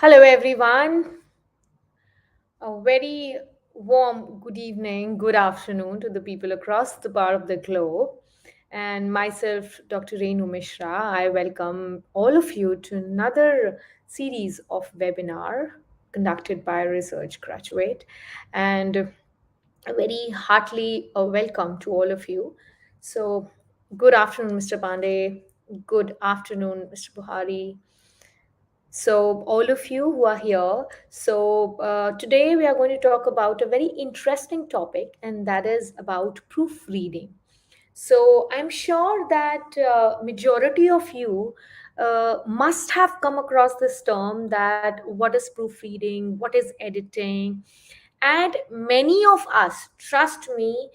Hello, everyone. A very warm good evening, good afternoon to the people across the part of the globe. And myself, Dr. Renu Mishra, I welcome all of you to another series of webinar conducted by a research graduate. And a very heartily welcome to all of you. So, good afternoon, Mr. Pandey. Good afternoon, Mr. Buhari. So, all of you who are here, today we are going to talk about a very interesting topic, and that is about proofreading. So, I'm sure that majority of you must have come across this term that what is proofreading, what is editing, and many of us, trust me,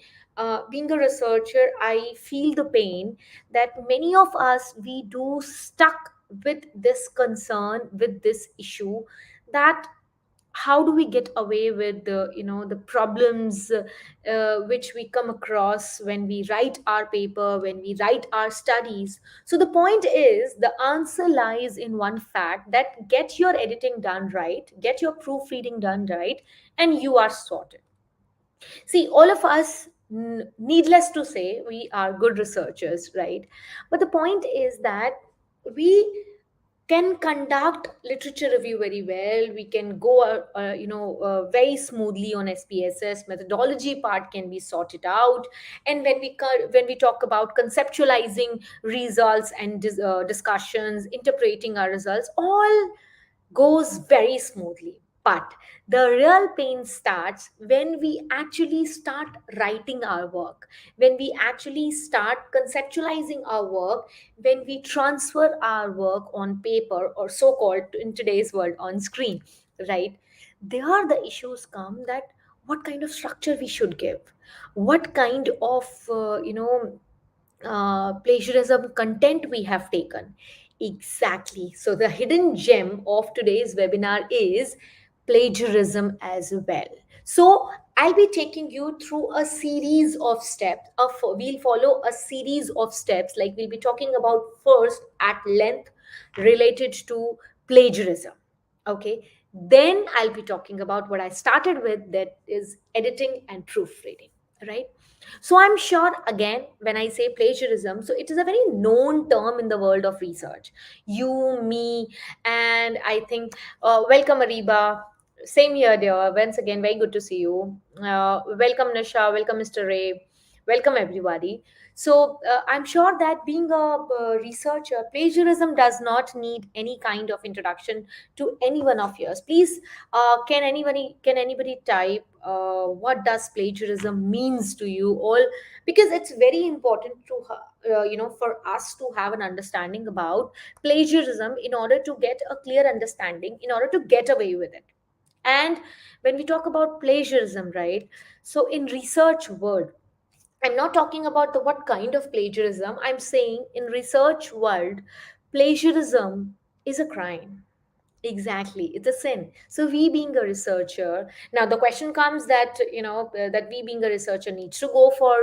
being a researcher, I feel the pain that many of us we do stuck with this concern, with this issue, that how do we get away with the problems which we come across when we write our paper, when we write our studies. So the point is, the answer lies in one fact, that get your editing done right, get your proofreading done right, and you are sorted. See, all of us, needless to say, we are good researchers, right? But the point is that we can conduct literature review very well. We can go very smoothly on SPSS. Methodology part can be sorted out. And when we talk about conceptualizing results and discussions, interpreting our results, all goes very smoothly. But the real pain starts when we actually start writing our work, when we actually start conceptualizing our work, when we transfer our work on paper, or so called in today's world on screen, right? There the issues come, that what kind of structure we should give, what kind of plagiarism content we have taken. Exactly. So, the hidden gem of today's webinar is plagiarism as well. So, I'll be taking you through a series of steps. We'll follow a series of steps, like we'll be talking about first at length related to plagiarism. Okay. Then I'll be talking about what I started with, that is editing and proofreading, right? So I'm sure, again, when I say plagiarism, so it is a very known term in the world of research. You, me, and I think, welcome Ariba. Same here, dear. Once again, very good to see you. Welcome Nisha. Welcome Mr. Ray. Welcome everybody. So I'm sure that being a researcher, plagiarism does not need any kind of introduction to any one of yours. Please, can anybody type what does plagiarism means to you all, because it's very important to for us to have an understanding about plagiarism in order to get a clear understanding, in order to get away with it. And when we talk about plagiarism, right, so in research world, I'm not talking about the what kind of plagiarism. I'm saying in research world, plagiarism is a crime. Exactly, it's a sin. So we being a researcher, now the question comes that that we being a researcher needs to go for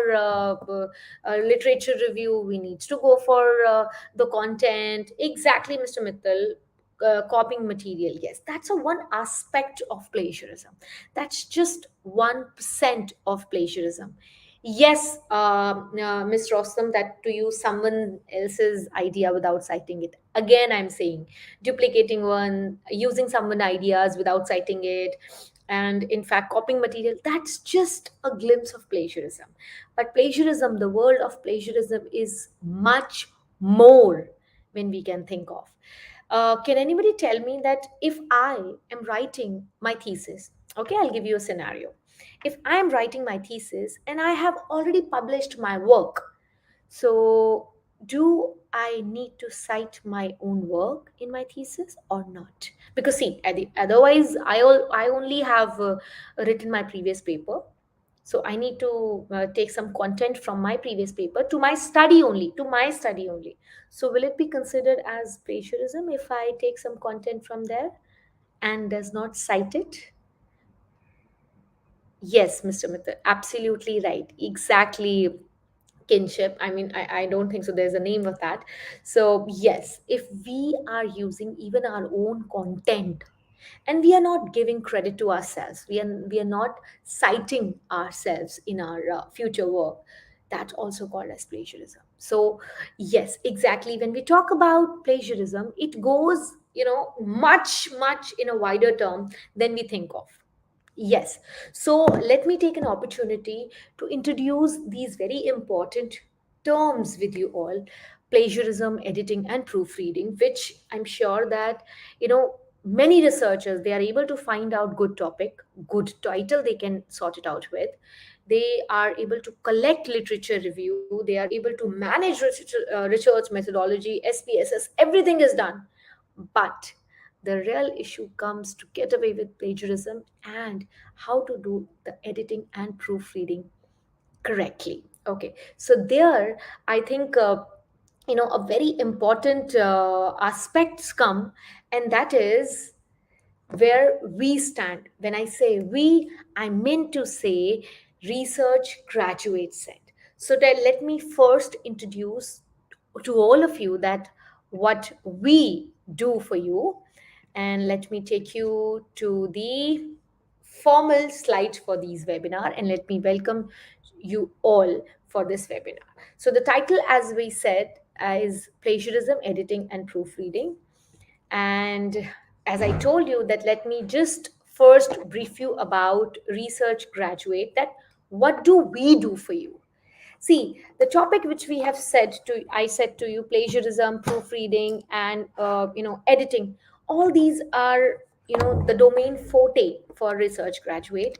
literature review. We needs to go for the content. Exactly, Mr. Mittal. Copying material, yes, that's a one aspect of plagiarism. That's just 1% of plagiarism. Yes, Ms. Rostam, that to use someone else's idea without citing it. Again, I'm saying duplicating one, using someone ideas without citing it, and in fact copying material, that's just a glimpse of plagiarism. But plagiarism, the world of plagiarism is much more when we can think of. Can anybody tell me that if I am writing my thesis, okay, I'll give you a scenario. If I am writing my thesis and I have already published my work, so, do I need to cite my own work in my thesis or not? Because see, otherwise, I only have written my previous paper. So I need to take some content from my previous paper to my study only, to my study only. So will it be considered as plagiarism if I take some content from there and does not cite it? Yes, Mr. Mithil, absolutely right. Exactly, kinship. I mean, I don't think so there's a name of that. So yes, if we are using even our own content, And we are not giving credit to ourselves. We are not citing ourselves in our future work. That's also called as plagiarism. So yes, exactly, when we talk about plagiarism, it goes, much in a wider term than we think of. Yes. So let me take an opportunity to introduce these very important terms with you all: plagiarism, editing, and proofreading, which I'm sure that, many researchers, they are able to find out good topic, good title they can sort it out with. They are able to collect literature review, they are able to manage research methodology, SPSS, everything is done. But the real issue comes to get away with plagiarism and how to do the editing and proofreading correctly. Okay, so there, I think, a very important aspects come, and that is where we stand. When I say we, I meant to say research graduate said. So that let me first introduce to all of you that what we do for you, and let me take you to the formal slides for these webinar, and let me welcome you all for this webinar. So the title, as we said, is plagiarism, editing, and proofreading. And as I told you, that let me just first brief you about research graduate, that what do we do for you. See, the topic which we have I said to you, plagiarism, proofreading, and editing. All these are, the domain forte for research graduate,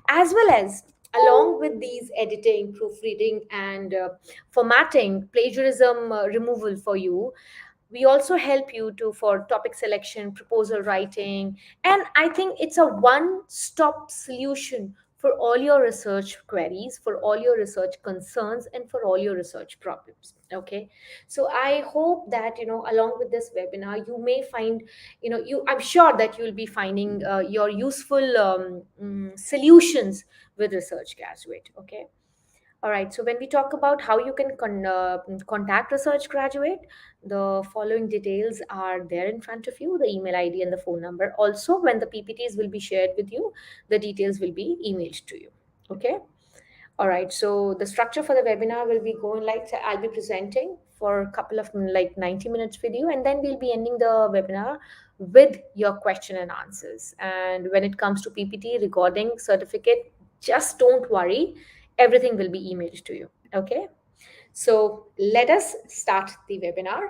as well as along with these editing, proofreading, and formatting, plagiarism removal for you. We also help you to for topic selection, proposal writing, and I think it's a one stop solution for all your research queries, for all your research concerns, and for all your research problems. Okay, so I hope that, along with this webinar, you may find, I'm sure that you'll be finding your useful solutions with research graduate. Okay. All right. So when we talk about how you can contact research graduate, the following details are there in front of you: the email ID and the phone number. Also, when the PPTs will be shared with you, the details will be emailed to you. Okay. All right. So the structure for the webinar will be going like, I'll be presenting for a couple of like 90 minutes with you, and then we'll be ending the webinar with your question and answers. And when it comes to PPT recording certificate, just don't worry, everything will be emailed to you. Okay. So let us start the webinar.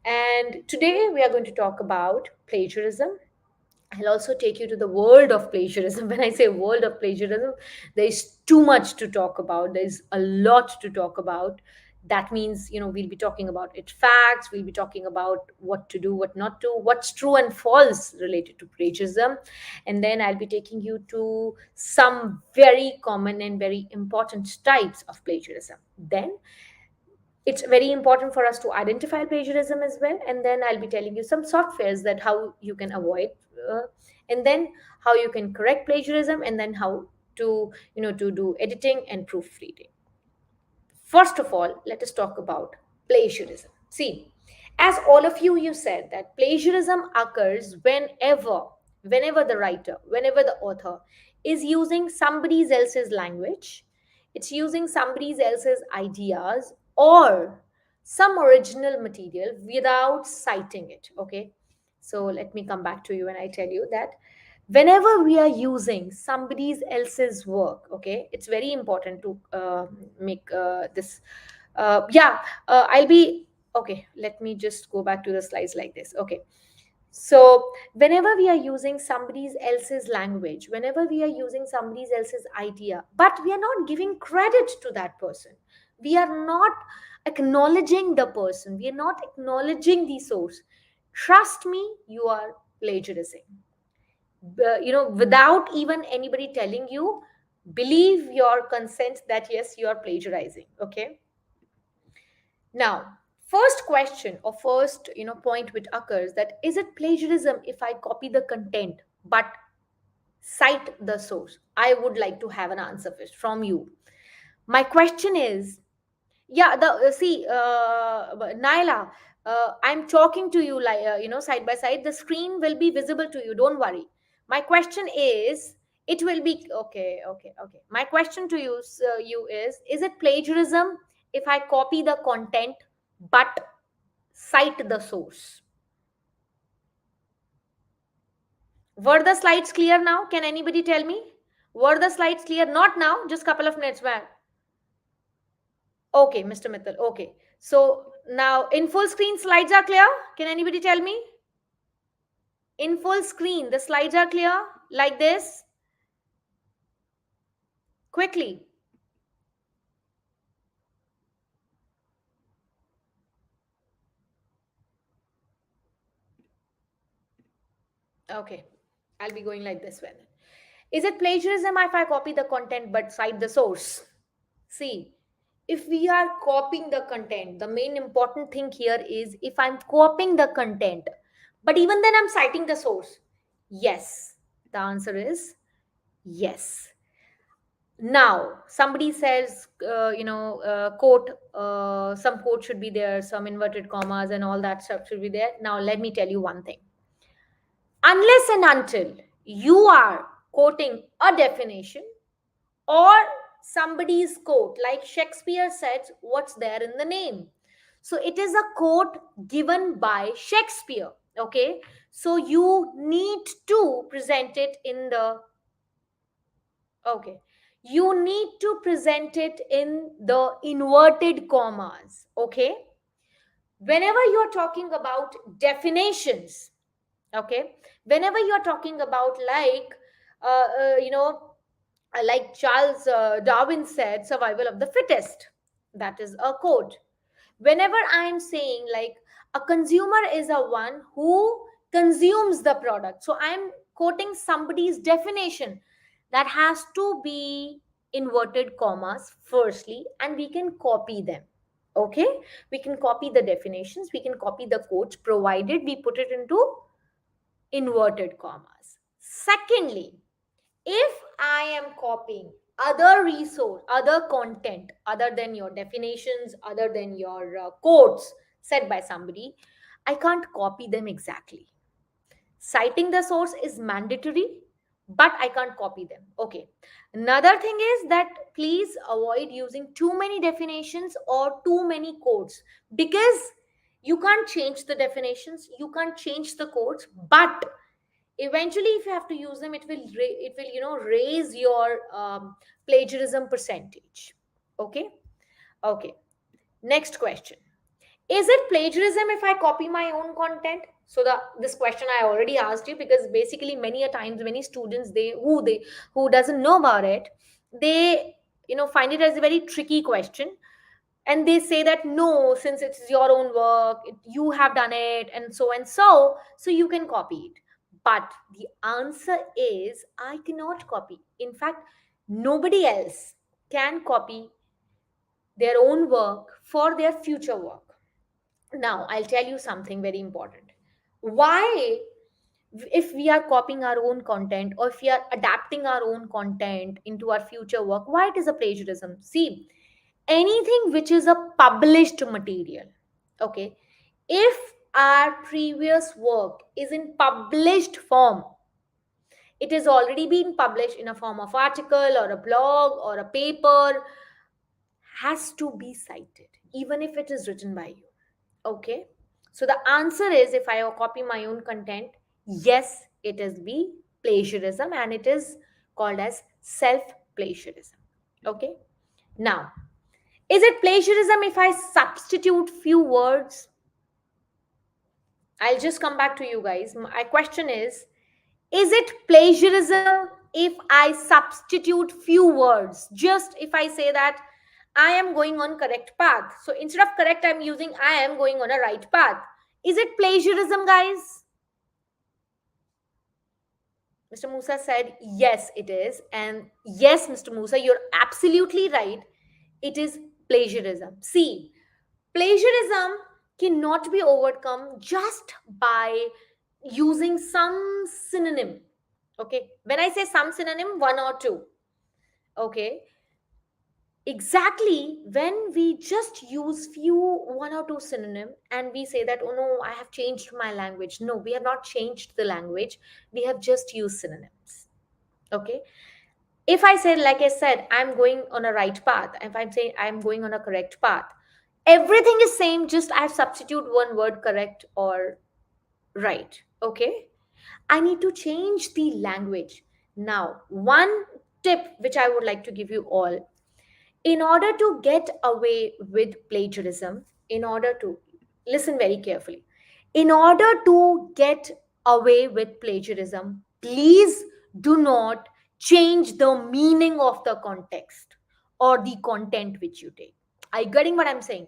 And today we are going to talk about plagiarism. I'll also take you to the world of plagiarism. When I say world of plagiarism, there's too much to talk about. There's a lot to talk about. That means, we'll be talking about its facts, we'll be talking about what to do, what not to, what's true and false related to plagiarism. And then I'll be taking you to some very common and very important types of plagiarism. Then it's very important for us to identify plagiarism as well, and then I'll be telling you some softwares that how you can avoid, uh, and then how you can correct plagiarism, and then how to, to do editing and proofreading. First of all, let us talk about plagiarism. See, as all of you said that plagiarism occurs whenever the writer, whenever the author is using somebody else's language, it's using somebody else's ideas or some original material without citing it. Okay, so let me come back to you and I tell you that whenever we are using somebody else's work, okay, it's very important to make this yeah I'll be okay, let me just go back to the slides like this. Okay, so whenever we are using somebody else's language, whenever we are using somebody else's idea, but we are not giving credit to that person, we are not acknowledging the person, we are not acknowledging the source, trust me, you are plagiarizing. Without even anybody telling you, believe your consent that yes, you are plagiarizing. Okay, now first question or first point which occurs, that is it plagiarism if I copy the content but cite the source? I would like to have an answer first from you. My question is, Yeah, the see, Naila, I'm talking to you like, side by side. The screen will be visible to you. Don't worry. My question is, it will be okay, okay, okay. My question to you, you is it plagiarism if I copy the content but cite the source? Were the slides clear now? Can anybody tell me? Were the slides clear? Not now, just couple of minutes back. Okay, Mr. Mittal. Okay. So now in full screen slides are clear. Can anybody tell me? In full screen, the slides are clear like this. Quickly. Okay. I'll be going like this one. Is it plagiarism if I copy the content but cite the source? See, if we are copying the content, the main important thing here is if I'm copying the content, but even then I'm citing the source. Yes. The answer is yes. Now somebody says, quote, some quote should be there, some inverted commas and all that stuff should be there. Now let me tell you one thing. Unless and until you are quoting a definition or somebody's quote, like Shakespeare said, what's there in the name? So it is a quote given by Shakespeare. Okay, so you need to present it in the, okay, you need to present it in the inverted commas. Okay, whenever you're talking about definitions, okay, whenever you're talking about like, uh, uh, you know like Charles Darwin said, survival of the fittest, that is a quote. Whenever I'm saying like a consumer is a one who consumes the product, so I'm quoting somebody's definition, that has to be inverted commas firstly, and we can copy them. Okay, we can copy the definitions, we can copy the quotes, provided we put it into inverted commas. Secondly, if I am copying other resource, other content, other than your definitions, other than your quotes said by somebody, I can't copy them exactly. Citing the source is mandatory, but I can't copy them. Okay. Another thing is that please avoid using too many definitions or too many quotes, because you can't change the definitions, you can't change the quotes, but eventually if you have to use them, it will, raise your plagiarism percentage. Okay. Okay, next question. Is it plagiarism if I copy my own content? So the this question I already asked you, because basically many a times many students, who doesn't know about it, they find it as a very tricky question, and they say that no, since it's your own work, you have done it, and so you can copy it. But the answer is I cannot copy. In fact, nobody else can copy their own work for their future work. Now I'll tell you something very important. Why, if we are copying our own content or if we are adapting our own content into our future work, why it is a plagiarism? See, anything which is a published material, okay, if our previous work is in published form, it has already been published in a form of article or a blog or a paper, has to be cited even if it is written by you. Okay, so the answer is if I copy my own content, yes, it is be plagiarism, and it is called as self plagiarism. Okay, now, is it plagiarism if I substitute few words? I'll just come back to you guys. My question is it plagiarism if I substitute few words? Just if I say that I am going on correct path. So instead of correct, I'm using I am going on a right path. Is it plagiarism, guys? Mr. Musa said, yes, it is. And yes, Mr. Musa, you're absolutely right. It is plagiarism. See, plagiarism cannot be overcome just by using some synonym. Okay, when I say some synonym, one or two. Okay, Exactly, when we just use few one or two synonym and we say that, oh no, I have changed my language. No, we have not changed the language. We have just used synonyms. Okay. If I say, like I said, I'm going on a right path, if I'm saying I'm going on a correct path, everything is same, just I have substitute one word, correct or right. Okay. I need to change the language. Now, one tip which I would like to give you all, in order to get away with plagiarism, in order to listen very carefully, in order to get away with plagiarism, please do not change the meaning of the context or the content which you take. Are you getting what I'm saying?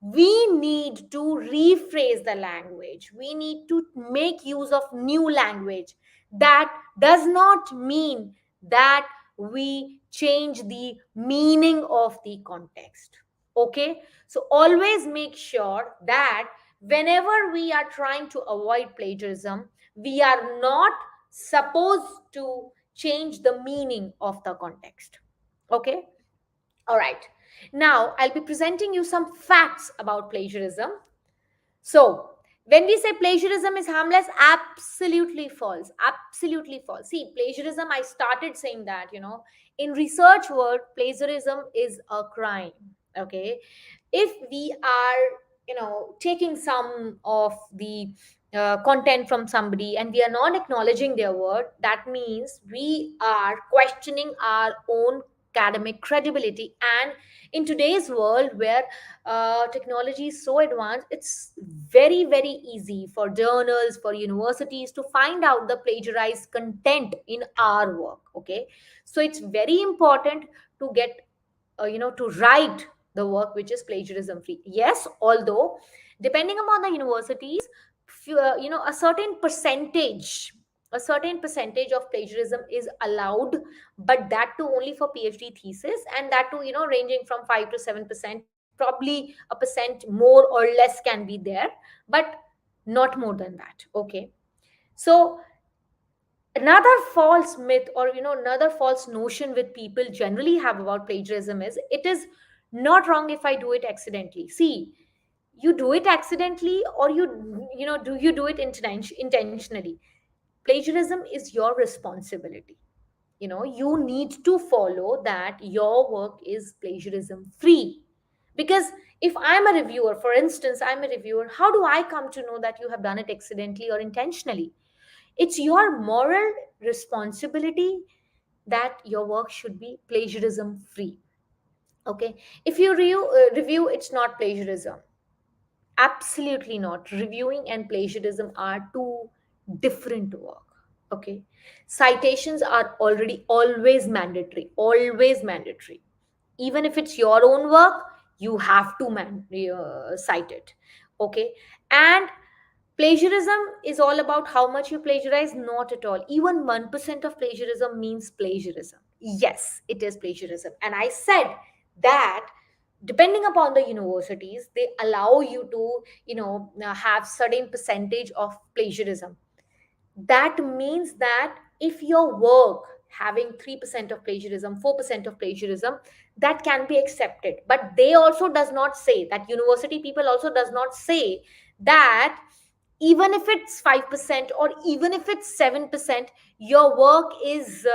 We need to rephrase the language, we need to make use of new language. That does not mean that we change the meaning of the context. Okay, so always make sure that whenever we are trying to avoid plagiarism, we are not supposed to change the meaning of the context. Okay, all right. Now, I'll be presenting you some facts about plagiarism. So, when we say plagiarism is harmless, absolutely false. Absolutely false. See, plagiarism, I started saying that, in research world, plagiarism is a crime. Okay. If we are, taking some of the content from somebody and we are not acknowledging their word, that means we are questioning our own academic credibility. And in today's world where technology is so advanced, it's very, very easy for journals, for universities to find out the plagiarized content in our work. Okay, so it's very important to get, to write the work which is plagiarism free. Yes, although depending upon the universities, a certain percentage of plagiarism is allowed, but that too only for PhD thesis, and that too, ranging from 5 to 7%, probably a percent more or less can be there, but not more than that. Okay, so another false myth, or another false notion with people generally have about plagiarism is, it is not wrong if I do it accidentally. See, you do it accidentally, or do you do it intentionally, plagiarism is your responsibility. You need to follow that your work is plagiarism free. Because if I'm a reviewer, for instance, I'm a reviewer, how do I come to know that you have done it accidentally or intentionally? It's your moral responsibility that your work should be plagiarism free. Okay, if you review, it's not plagiarism. Absolutely not. Reviewing and plagiarism are two different work. Okay. Citations are already always mandatory. Always mandatory. Even if it's your own work, you have to cite it. Okay. And plagiarism is all about how much you plagiarize. Not at all. Even 1% of plagiarism means plagiarism. Yes, it is plagiarism. And I said that depending upon the universities, they allow you to, have certain percentage of plagiarism. That means that if your work having 3% of plagiarism, 4% of plagiarism, that can be accepted. But they also does not say that, university people also does not say that even if it's 5% or even if it's 7%, your work is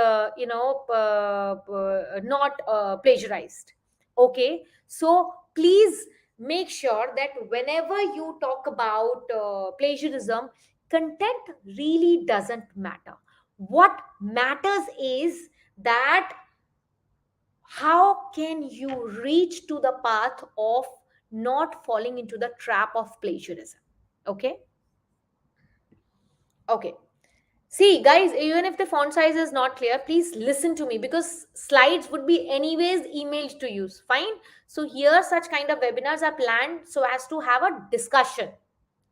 not plagiarized. Okay, so please make sure that whenever you talk about plagiarism, content really doesn't matter. What matters is that how can you reach to the path of not falling into the trap of plagiarism. Okay, okay. See, guys, even if the font size is not clear, please listen to me, because slides would be anyways emailed to you. Fine. So here, such kind of webinars are planned so as to have a discussion.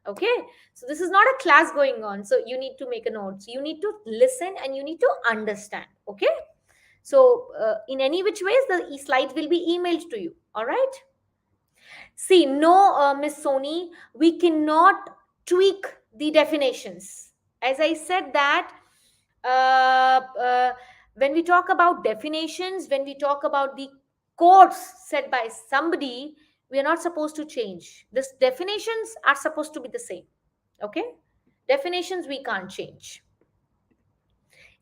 Okay. So this is not a class going on. So you need to make a note. So you need to listen and you need to understand. Okay. So in any which ways, the slides will be emailed to you. All right. See, no, Miss Sony, we cannot tweak the definitions. As I said that, uh, uh, when we talk about definitions, when we talk about the quotes said by somebody, we are not supposed to change. These definitions are supposed to be the same. Okay? Definitions we can't change.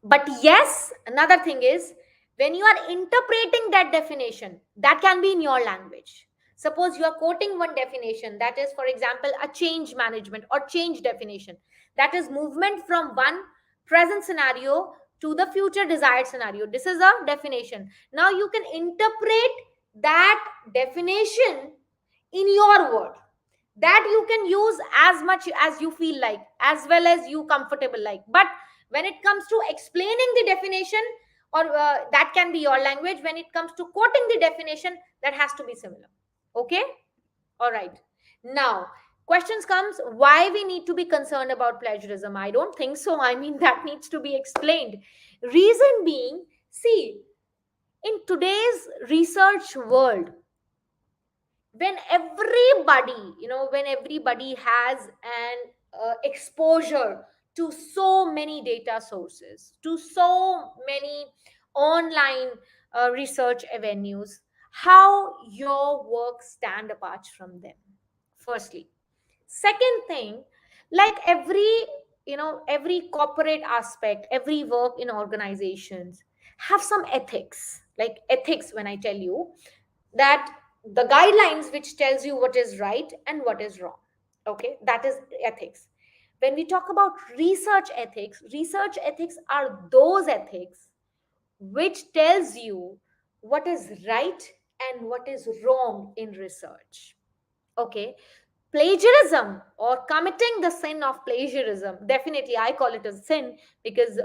But yes, another thing is, when you are interpreting that definition, that can be in your language. Suppose you are quoting one definition, that is, for example, a change management or change definition. That is movement from one present scenario to the future desired scenario. This is a definition. Now you can interpret that definition in your word, that you can use as much as you feel like, as well as you comfortable like. But when it comes to explaining the definition, or that can be your language, when it comes to quoting the definition, that has to be similar. Okay, all right. Now questions comes, why we need to be concerned about plagiarism? I don't think so. I mean, that needs to be explained. Reason being, see, in today's research world, when everybody has an exposure to so many data sources, to so many online research avenues, how your work stand apart from them? Firstly. Second thing, like every corporate aspect, every work in organizations have some ethics. Like ethics, when I tell you that, the guidelines which tells you what is right and what is wrong. Okay, that is ethics. When we talk about research ethics are those ethics which tells you what is right and what is wrong in research. Okay, plagiarism, or committing the sin of plagiarism, definitely I call it a sin, because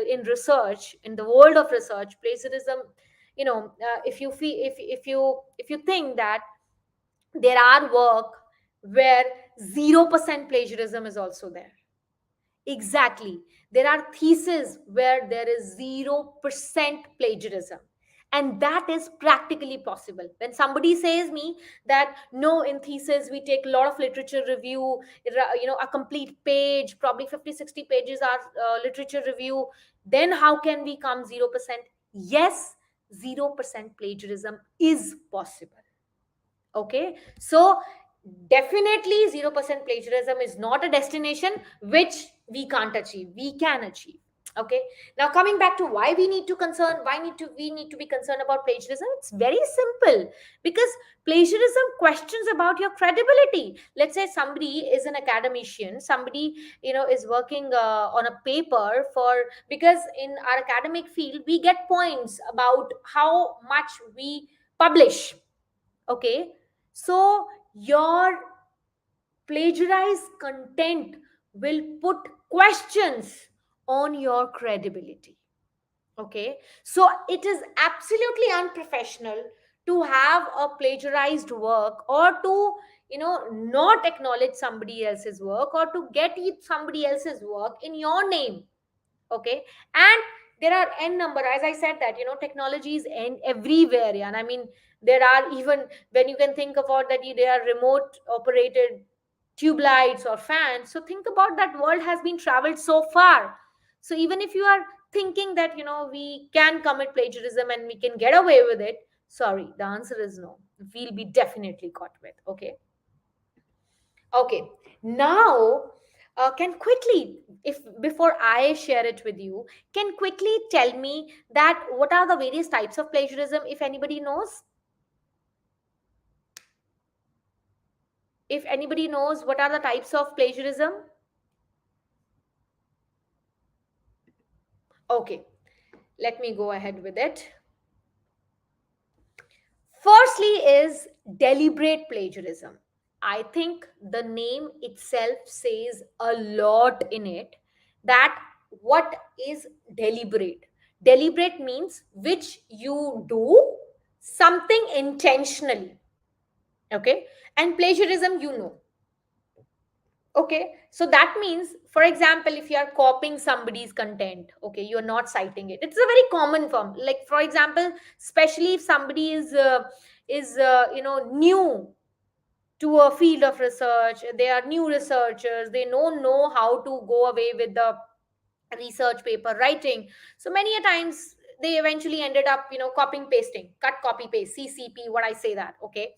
in research, in the world of research, plagiarism, if you feel, if you think that there are work where 0% plagiarism is also there. Exactly. There are theses where there is 0% plagiarism. And that is practically possible. When somebody says me that no, in thesis we take a lot of literature review, a complete page, probably 50, 60 pages are literature review, then how can we come 0%? Yes, 0% plagiarism is possible. Okay, so definitely 0% plagiarism is not a destination which we can't achieve, we can achieve. Okay, now coming back to why we need to be concerned about plagiarism, it's very simple. Because plagiarism questions about your credibility. Let's say somebody is an academician, somebody is working on a paper for, because in our academic field we get points about how much we publish. Okay, so your plagiarized content will put questions on your credibility. Okay, so it is absolutely unprofessional to have a plagiarized work, or to not acknowledge somebody else's work, or to get somebody else's work in your name. Okay, and there are n number, as I said, that technology is everywhere. Yeah, and I mean, there are, even when you can think about that, there are remote operated tube lights or fans. So think about that, world has been traveled so far. So even if you are thinking that we can commit plagiarism and we can get away with it, sorry, the answer is no, we'll be definitely caught with. Okay, okay. Now, can quickly, if before I share it with you, can quickly tell me that what are the various types of plagiarism, if anybody knows? If anybody knows what are the types of plagiarism? Okay, let me go ahead with it. Firstly is deliberate plagiarism. I think the name itself says a lot in it, that what is deliberate? Deliberate means which you do something intentionally. Okay, and plagiarism, okay, so that means, for example, if you are copying somebody's content, okay, you are not citing it. It's a very common form. Like, for example, especially if somebody is new to a field of research, they are new researchers, they don't know how to go away with the research paper writing. So many a times they eventually ended up, copying pasting, cut copy paste, CCP, what I say that, okay.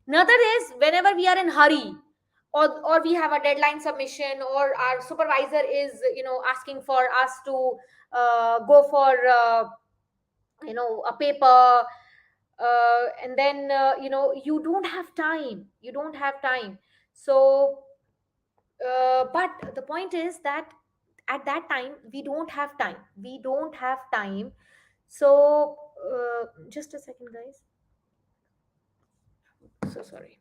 Another is whenever we are in hurry, or we have a deadline submission, or our supervisor is, asking for us to go for a paper, and then you don't have time, so but the point is that at that time we don't have time. So just a second, guys, so sorry.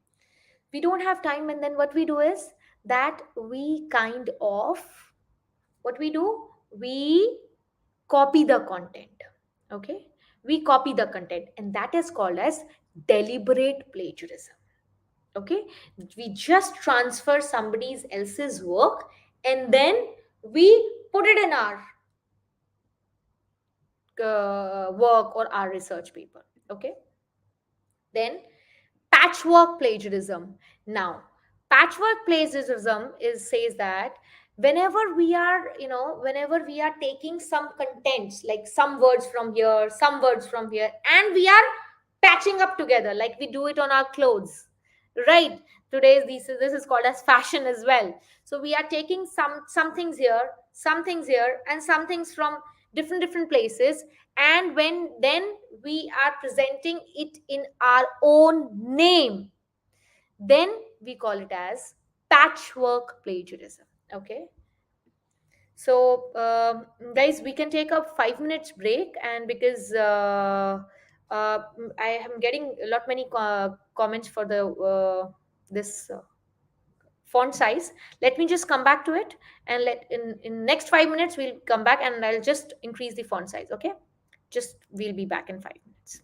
We don't have time, and then what we do is that we kind of, what we do, we copy the content, okay. We copy the content, and that is called as deliberate plagiarism, okay. We just transfer somebody else's work, and then we put it in our work or our research paper, okay. Then patchwork plagiarism. Now, patchwork plagiarism is says that whenever we are taking some contents, like some words from here, some words from here, and we are patching up together, like we do it on our clothes, right? Today this is called as fashion as well. So we are taking some things here, some things here, and some things from different places, and when then we are presenting it in our own name, then we call it as patchwork plagiarism, okay. So guys, we can take a 5 minutes break, and because I am getting a lot many comments for the this font size. Let me just come back to it, and let in next 5 minutes we'll come back, and I'll just increase the font size, okay. Just we'll be back in 5 minutes.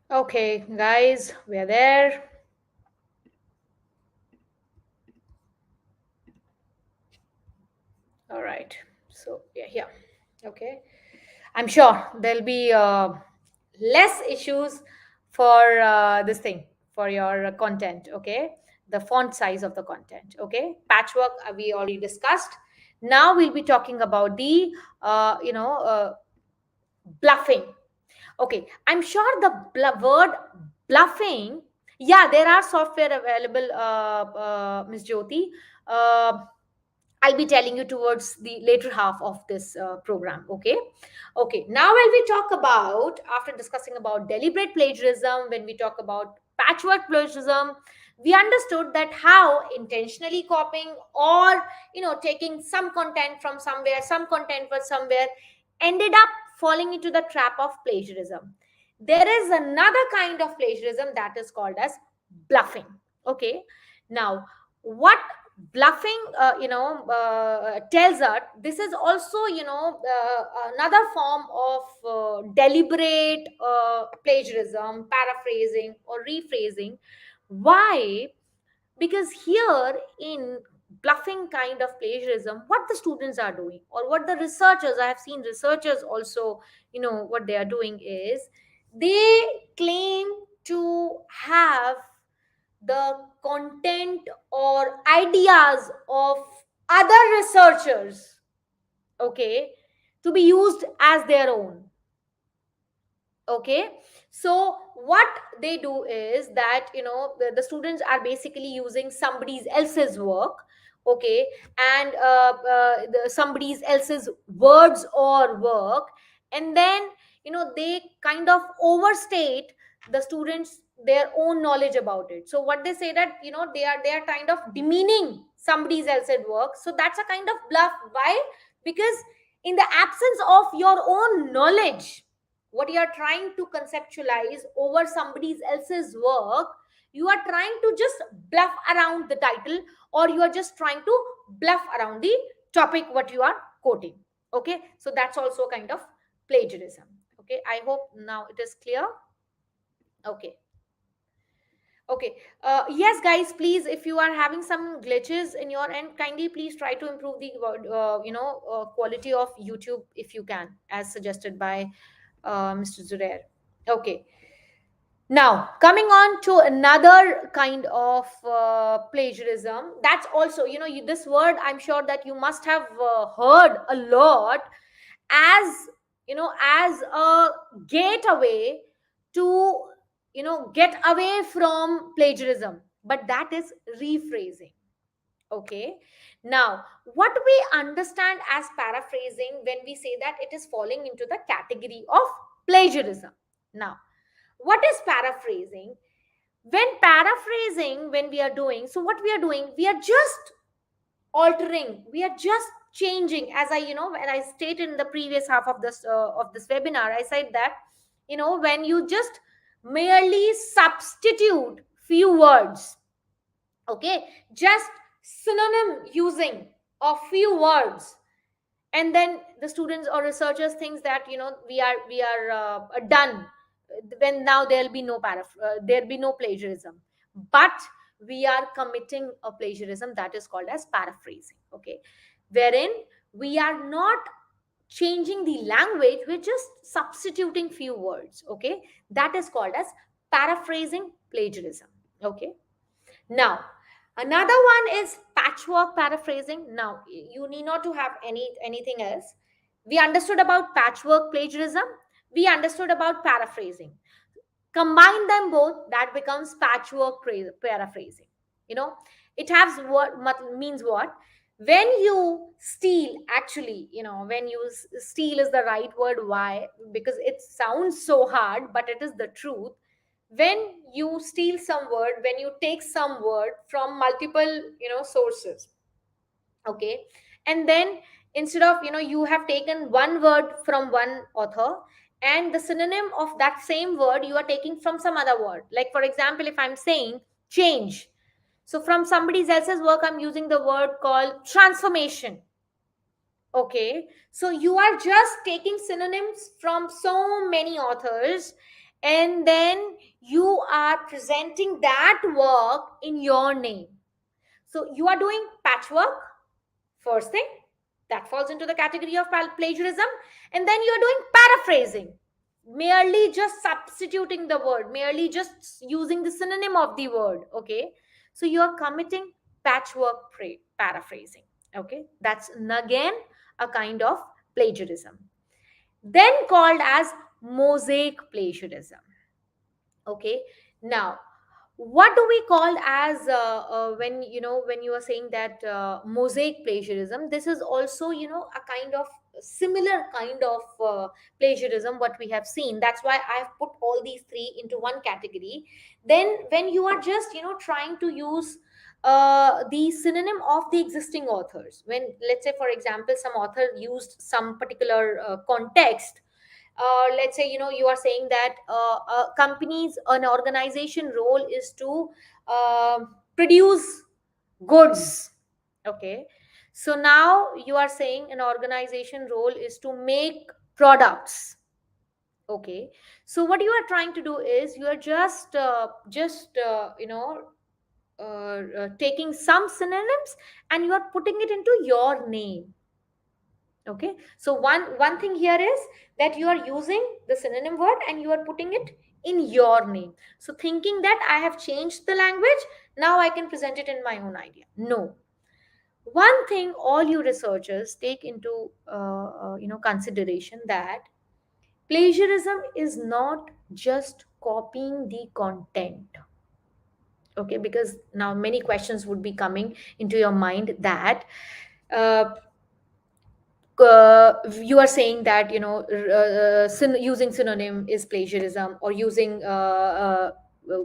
Okay, guys, we're there. All right. So, yeah, here. Okay. I'm sure there'll be less issues for this thing, for your content. Okay. The font size of the content. Okay. Patchwork, we already discussed. Now we'll be talking about the, bluffing. Okay, I'm sure the word bluffing, yeah, there are software available, Ms. Jyoti. Uh, I'll be telling you towards the later half of this program. Okay. Okay. Now, when we talk about, after discussing about deliberate plagiarism, when we talk about patchwork plagiarism, we understood that how intentionally copying or taking some content from somewhere, some content was somewhere, ended up falling into the trap of plagiarism. There is another kind of plagiarism that is called as bluffing. Okay. Now, what bluffing tells us, this is also another form of deliberate plagiarism, paraphrasing or rephrasing. Why? Because here in bluffing kind of plagiarism, what the students are doing, or what the researchers, I have seen researchers also, what they are doing is they claim to have the content or ideas of other researchers, okay, to be used as their own. Okay, so what they do is that the students are basically using somebody else's work. Okay, and somebody else's words or work, and then they kind of overstate the students their own knowledge about it. So what they say that they are kind of demeaning somebody else's work. So that's a kind of bluff. Why? Because in the absence of your own knowledge, what you are trying to conceptualize over somebody else's work, you are trying to just bluff around the title, or you are just trying to bluff around the topic what you are quoting. Okay, so that's also kind of plagiarism. Okay, I hope now it is clear. Okay. Okay. Yes, guys, please, if you are having some glitches in your end, kindly please try to improve the quality of YouTube if you can, as suggested by Mr. Zurair. Okay. Now, coming on to another kind of plagiarism, that's also, this word, I'm sure that you must have heard a lot, as, as a gateway to, get away from plagiarism. But that is rephrasing. Okay. Now, what we understand as paraphrasing when we say that it is falling into the category of plagiarism. Now, what is paraphrasing? When we are doing, so what we are doing, we are just altering, we are just changing. As I, when I stated in the previous half of this webinar, I said that when you just merely substitute few words, okay, just synonym using of few words, and then the students or researchers thinks that we are done, when now there'll be no there'll be no plagiarism. But we are committing a plagiarism that is called as paraphrasing. Okay, wherein we are not changing the language, we're just substituting few words. Okay, that is called as paraphrasing plagiarism. Okay. Now, another one is patchwork paraphrasing. Now, you need not to have anything else. We understood about patchwork plagiarism. We understood about paraphrasing. Combine them both, that becomes patchwork paraphrasing. You know, it has means what? When you steal, actually, when you steal is the right word. Why? Because it sounds so hard, but it is the truth. When you steal some word, when you take some word from multiple sources, okay, and then instead of you have taken one word from one author, and the synonym of that same word you are taking from some other word. Like, for example, if I'm saying change, so from somebody else's work I'm using the word called transformation. Okay, so you are just taking synonyms from so many authors, and then you are presenting that work in your name. So you are doing patchwork, first thing, that falls into the category of plagiarism. And then you are doing paraphrasing, merely just substituting the word, merely just using the synonym of the word. Okay, so you are committing patchwork paraphrasing. Okay, that's again a kind of plagiarism, then called as mosaic plagiarism. Okay, now what do we call as when when you are saying that mosaic plagiarism, this is also a kind of similar kind of plagiarism what we have seen. That's why I've put all these three into one category. Then when you are just trying to use the synonym of the existing authors, when let's say for example some author used some particular context, let's say you are saying that a company's an organization role is to uh, produce goods. Okay, so now you are saying an organization role is to make products. Okay, so what you are trying to do is you are just taking some synonyms and you are putting it into your name. Okay, so one thing here is that you are using the synonym word and you are putting it in your name, so thinking that I have changed the language, now I can present it in my own idea. No, one thing all you researchers take into consideration, that plagiarism is not just copying the content. Okay, because now many questions would be coming into your mind that uh, you are saying that using synonym is plagiarism, or using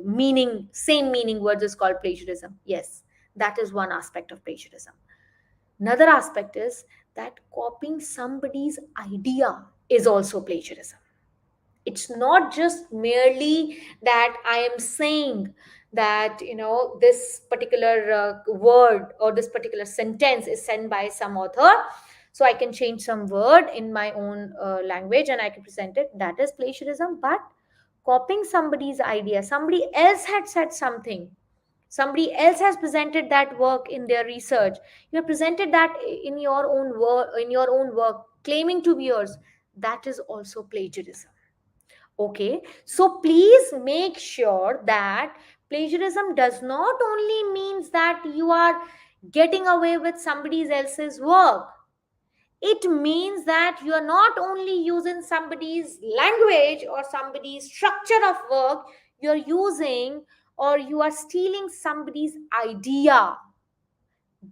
meaning same meaning words is called plagiarism. Yes, that is one aspect of plagiarism. Another aspect is that copying somebody's idea is also plagiarism. It's not just merely that I am saying that this particular word or this particular sentence is sent by some author, so I can change some word in my own language and I can present it. That is plagiarism. But copying somebody's idea, somebody else had said something, somebody else has presented that work in their research, you have presented that in your own work, claiming to be yours, that is also plagiarism. Okay, so please make sure that plagiarism does not only means that you are getting away with somebody else's work. It means that you are not only using somebody's language or somebody's structure of work, you are using or you are stealing somebody's idea.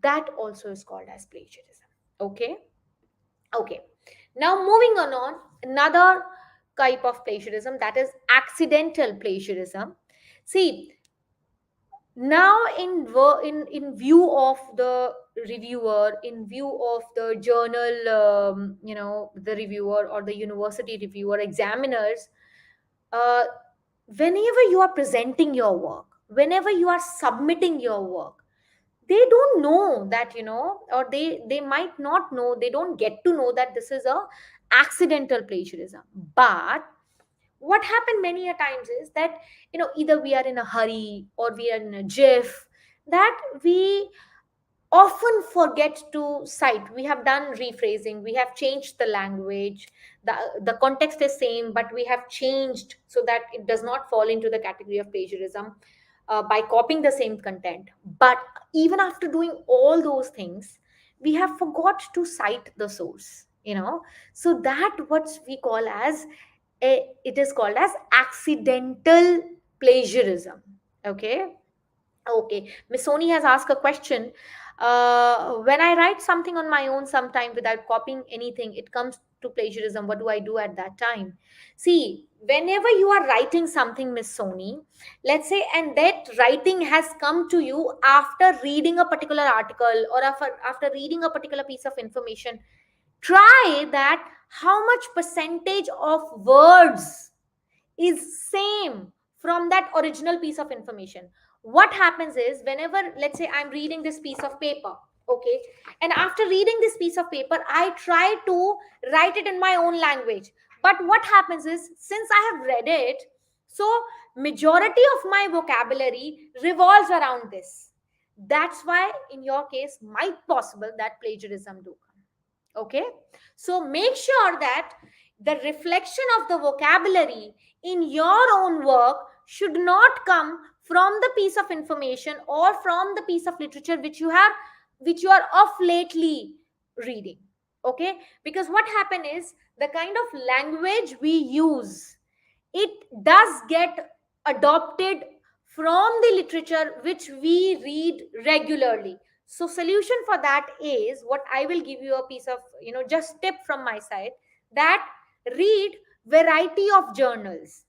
That also is called as plagiarism. Okay. Okay, now moving on, another type of plagiarism, that is accidental plagiarism. See, now in view of the reviewer, in view of the journal, the reviewer or the university reviewer, examiners, uh, whenever you are presenting your work, whenever you are submitting your work, they don't know that or they might not know, they don't get to know that this is a accidental plagiarism. But what happened many a times is that either we are in a hurry or we are in a jiff, that we often forget to cite. We have done rephrasing, we have changed the language, the context is same but we have changed so that it does not fall into the category of plagiarism by copying the same content. But even after doing all those things, we have forgot to cite the source, so that what we call as it is called as accidental plagiarism. Okay. Okay, Miss Soni has asked a question. When I write something on my own sometime without copying anything, it comes to plagiarism. What do I do at that time? See, whenever you are writing something, Miss Soni, let's say, and that writing has come to you after reading a particular article or after reading a particular piece of information, try that how much percentage of words is same from that original piece of information. What happens is, whenever let's say I'm reading this piece of paper, okay, and after reading this piece of paper I try to write it in my own language, but what happens is, since I have read it, So majority of my vocabulary revolves around this. That's why in your case might possible that plagiarism do come. Okay, so make sure that the reflection of the vocabulary in your own work should not come from the piece of information or from the piece of literature which you are of lately reading. Okay, because what happen is the kind of language we use, it does get adopted from the literature which we read regularly. So solution for that is what I will give you a piece of, just tip from my side, that read variety of journals.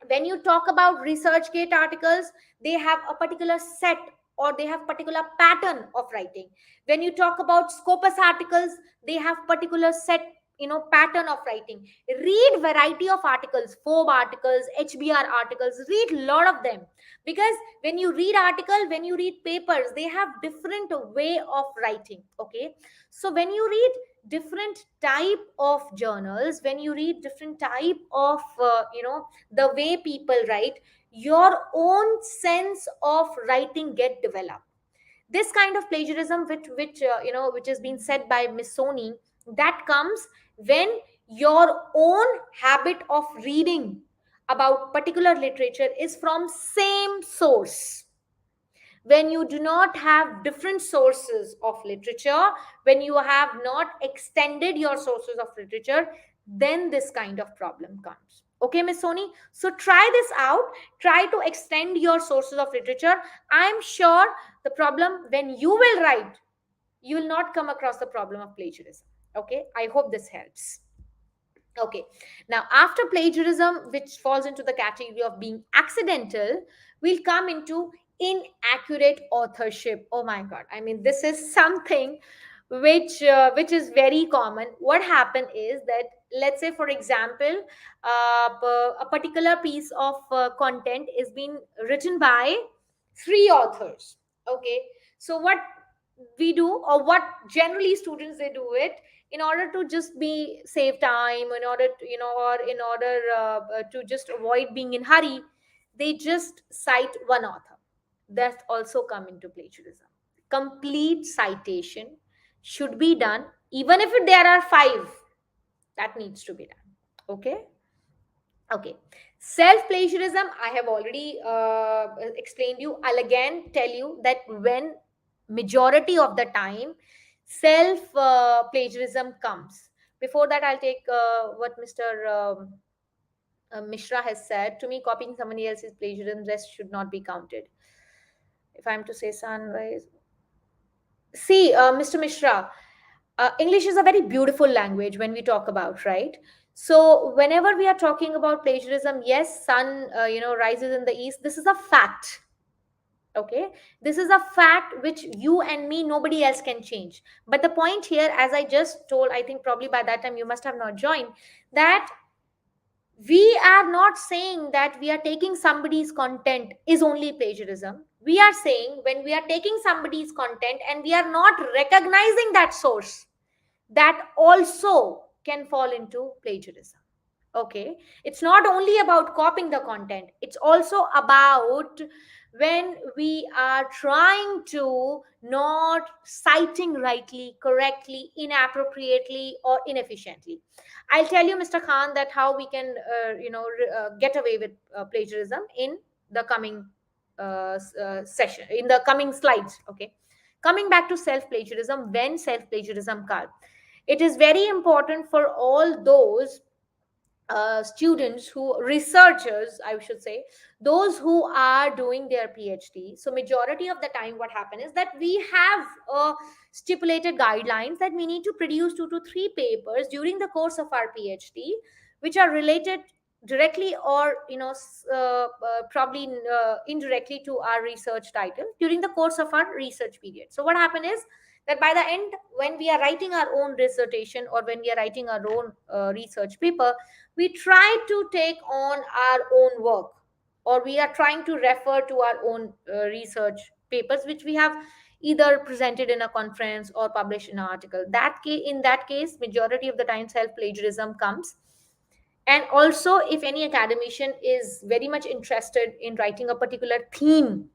When you talk about researchgate articles, they have a particular set or they have particular pattern of writing. When you talk about scopus articles, they have particular set, pattern of writing. Read variety of articles, phob articles, hbr articles, read a lot of them. Because when you read article, when you read papers, they have different way of writing. Okay, so when you read different type of journals, when you read different type of the way people write, your own sense of writing get developed. This kind of plagiarism which has been said by Miss Soni, that comes when your own habit of reading about particular literature is from same source. When you do not have different sources of literature, when you have not extended your sources of literature, then this kind of problem comes. Okay, Miss Soni, so try this out. Try to extend your sources of literature. I'm sure the problem when you will write, you will not come across the problem of plagiarism. Okay, I hope this helps. Okay, now after plagiarism, which falls into the category of being accidental, we'll come into inaccurate authorship. Oh my God! I mean, this is something which is very common. What happened is that, let's say, for example, a particular piece of content is being written by three authors. Okay, so what we do, or what generally students they do it, in order to just be save time, in order to, or in order to just avoid being in hurry, they just cite one author. That also come into plagiarism. Complete citation should be done, even if there are five, that needs to be done. Okay. Okay, self plagiarism, I have already explained you. I'll again tell you that when majority of the time self plagiarism comes. Before that, I'll take what Mr. Mishra has said. To me, copying somebody else's plagiarism, rest should not be counted. If I'm to say sunrise, see, Mr. Mishra, English is a very beautiful language when we talk about, right? So whenever we are talking about plagiarism, yes, sun, rises in the east. This is a fact. Okay, this is a fact which you and me, nobody else can change. But the point here, as I just told, I think probably by that time you must have not joined, that we are not saying that we are taking somebody's content is only plagiarism. We are saying when we are taking somebody's content and we are not recognizing that source, that also can fall into plagiarism. Okay, it's not only about copying the content, it's also about when we are trying to not citing rightly, correctly, inappropriately, or inefficiently. I'll tell you, Mr. Khan, that how we can get away with plagiarism in the coming session, in the coming slides. Okay, coming back to self plagiarism, when self plagiarism comes, it is very important for all those students who, researchers I should say, those who are doing their PhD. So majority of the time what happens is that we have stipulated guidelines that we need to produce 2 to 3 papers during the course of our PhD, which are related directly or probably indirectly to our research title during the course of our research period. So what happens is that by the end, when we are writing our own dissertation or when we are writing our own research paper, we try to take on our own work, or we are trying to refer to our own research papers which we have either presented in a conference or published in an article. In that case, majority of the time self plagiarism comes. And also, if any academician is very much interested in writing a particular theme,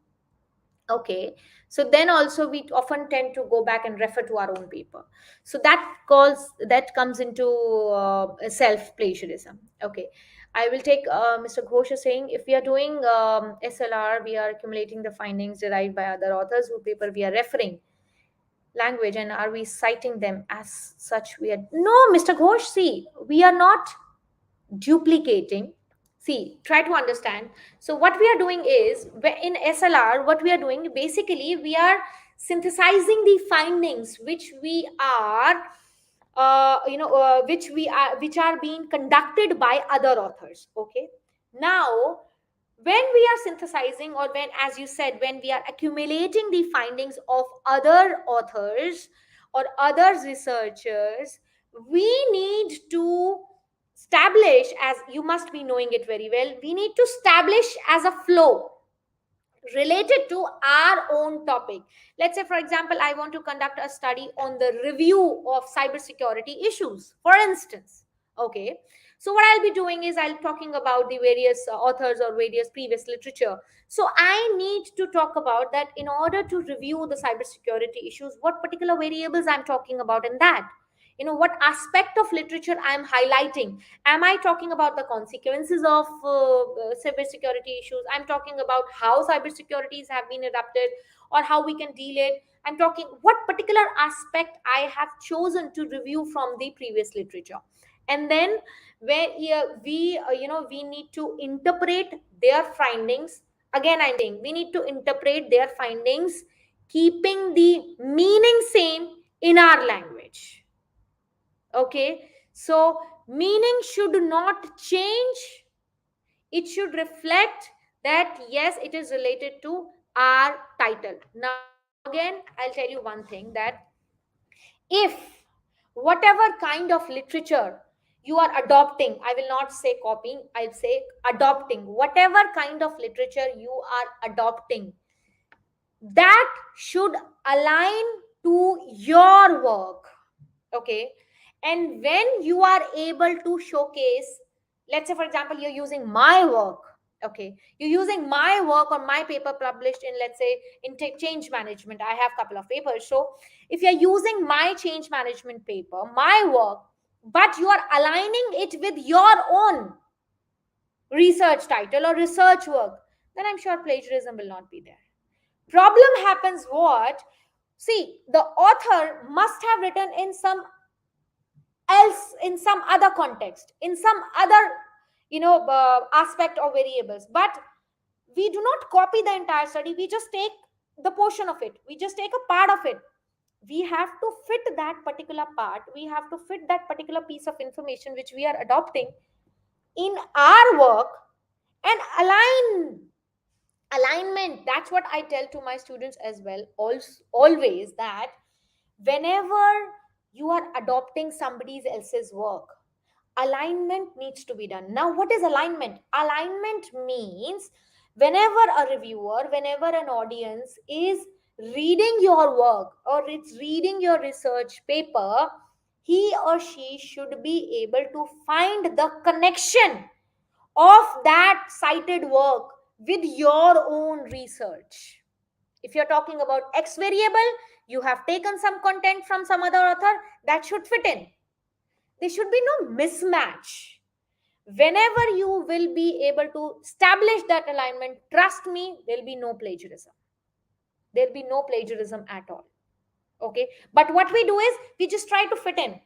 okay, so then also we often tend to go back and refer to our own paper. So that comes into self plagiarism. Okay, I will take Mr. Ghosh is saying, if we are doing SLR, we are accumulating the findings derived by other authors whose paper we are referring language, and are we citing them as such? We are, no, Mr. Ghosh, see, we are not duplicating. See, try to understand. So what we are doing is, in SLR, what we are doing basically, we are synthesizing the findings which we are which are being conducted by other authors. Okay, now when we are synthesizing, or when, as you said, when we are accumulating the findings of other authors or other researchers, we need to establish, as you must be knowing it very well, we need to establish as a flow related to our own topic. Let's say, for example, I want to conduct a study on the review of cybersecurity issues, for instance. Okay, so what I'll be doing is, I'll talking about the various authors or various previous literature. So I need to talk about that in order to review the cybersecurity issues, what particular variables I'm talking about in that. What aspect of literature I'm highlighting. Am I talking about the consequences of cybersecurity issues? I'm talking about how cybersecurities have been adapted, or how we can deal it. I'm talking what particular aspect I have chosen to review from the previous literature. And then, where we need to interpret their findings. Again, I'm saying we need to interpret their findings, keeping the meaning same in our language. Okay, so meaning should not change. It should reflect that yes, it is related to our title. Now again, I'll tell you one thing, that if whatever kind of literature you are adopting, I will not say copying, I'll say adopting, whatever kind of literature you are adopting, that should align to your work. Okay, and when you are able to showcase, let's say for example, you're using my work. Okay, you're using my work or my paper published in, let's say, in change management. I have a couple of papers. So if you're using my change management paper, my work, but you are aligning it with your own research title or research work, then I'm sure plagiarism will not be there. Problem happens what? See, the author must have written in some else, in some other context, in some other aspect or variables, but we do not copy the entire study. We just take the portion of it, we just take a part of it. We have to fit that particular part, we have to fit that particular piece of information which we are adopting in our work, and alignment. That's what I tell to my students as well, also, always, that whenever you are adopting somebody else's work, alignment needs to be done. Now what is alignment? Alignment means, whenever a reviewer, whenever an audience is reading your work or it's reading your research paper, he or she should be able to find the connection of that cited work with your own research. If you're talking about X variable, you have taken some content from some other author, that should fit in. There should be no mismatch. Whenever you will be able to establish that alignment, trust me, there'll be no plagiarism. There'll be no plagiarism at all. Okay, but what we do is, we just try to fit in,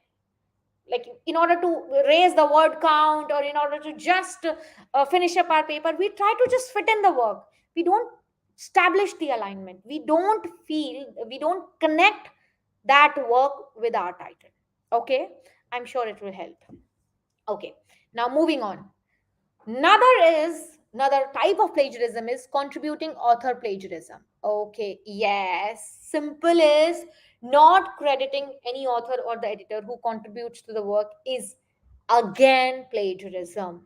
like in order to raise the word count, or in order to just finish up our paper, we try to just fit in the work. We don't establish the alignment, we don't feel, we don't connect that work with our title. Okay, I'm sure it will help. Okay, now moving on. Another type of plagiarism is contributing author plagiarism. Okay, yes, simple is, not crediting any author or the editor who contributes to the work is again plagiarism.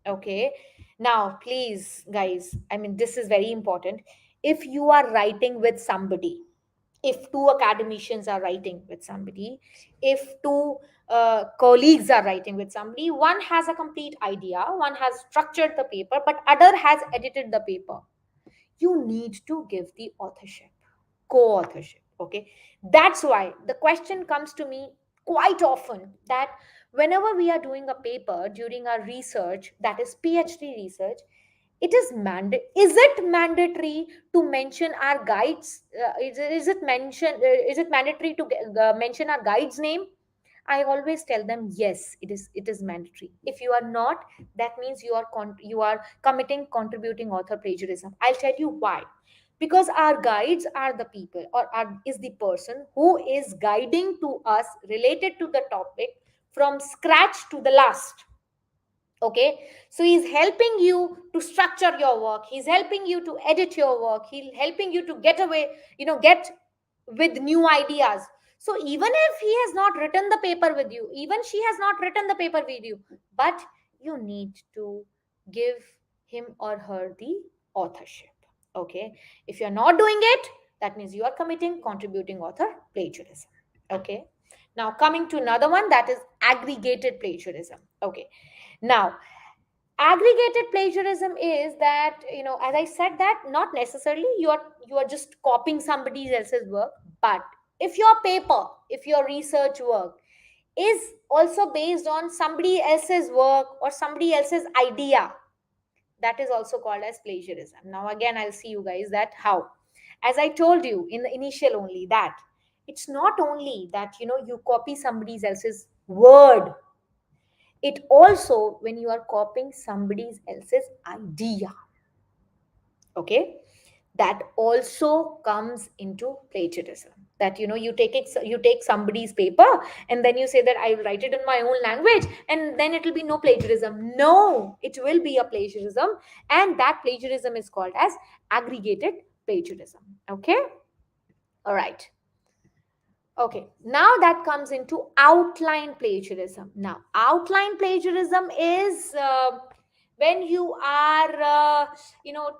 Okay, now please guys, I mean, this is very important. If you are writing with somebody, if two academicians are writing with somebody, if two colleagues are writing with somebody, one has a complete idea, one has structured the paper, but other has edited the paper, you need to give the authorship, co-authorship. Okay, that's why the question comes to me quite often, that whenever we are doing a paper during our research, that is PhD research, is it mandatory to mention our guides, is it is it mandatory to mention our guide's name? I always tell them, yes, it is mandatory. If you are not, that means you are committing contributing author plagiarism. I'll tell you why. Because our guides are the people, or is the person who is guiding to us related to the topic from scratch to the last. Okay, so he's helping you to structure your work, he's helping you to edit your work, he's helping you to get away, get with new ideas. So even if he has not written the paper with you, even she has not written the paper with you, but you need to give him or her the authorship. Okay, if you're not doing it, that means you are committing contributing author plagiarism. Okay, now coming to another one, that is aggregated plagiarism. Okay, now aggregated plagiarism is that, as I said, that not necessarily you are just copying somebody else's work, but if your paper, if your research work is also based on somebody else's work or somebody else's idea, that is also called as plagiarism. Now again, I'll see you guys that how. As I told you in the initial only, that it's not only that you copy somebody else's word, it also when you are copying somebody else's idea. Okay, that also comes into plagiarism. That you take somebody's paper, and then you say that I will write it in my own language, and then it will be no plagiarism. No, it will be a plagiarism, and that plagiarism is called as aggregated plagiarism. Okay, all right. Okay, now that comes into outline plagiarism. Now, outline plagiarism is when you are,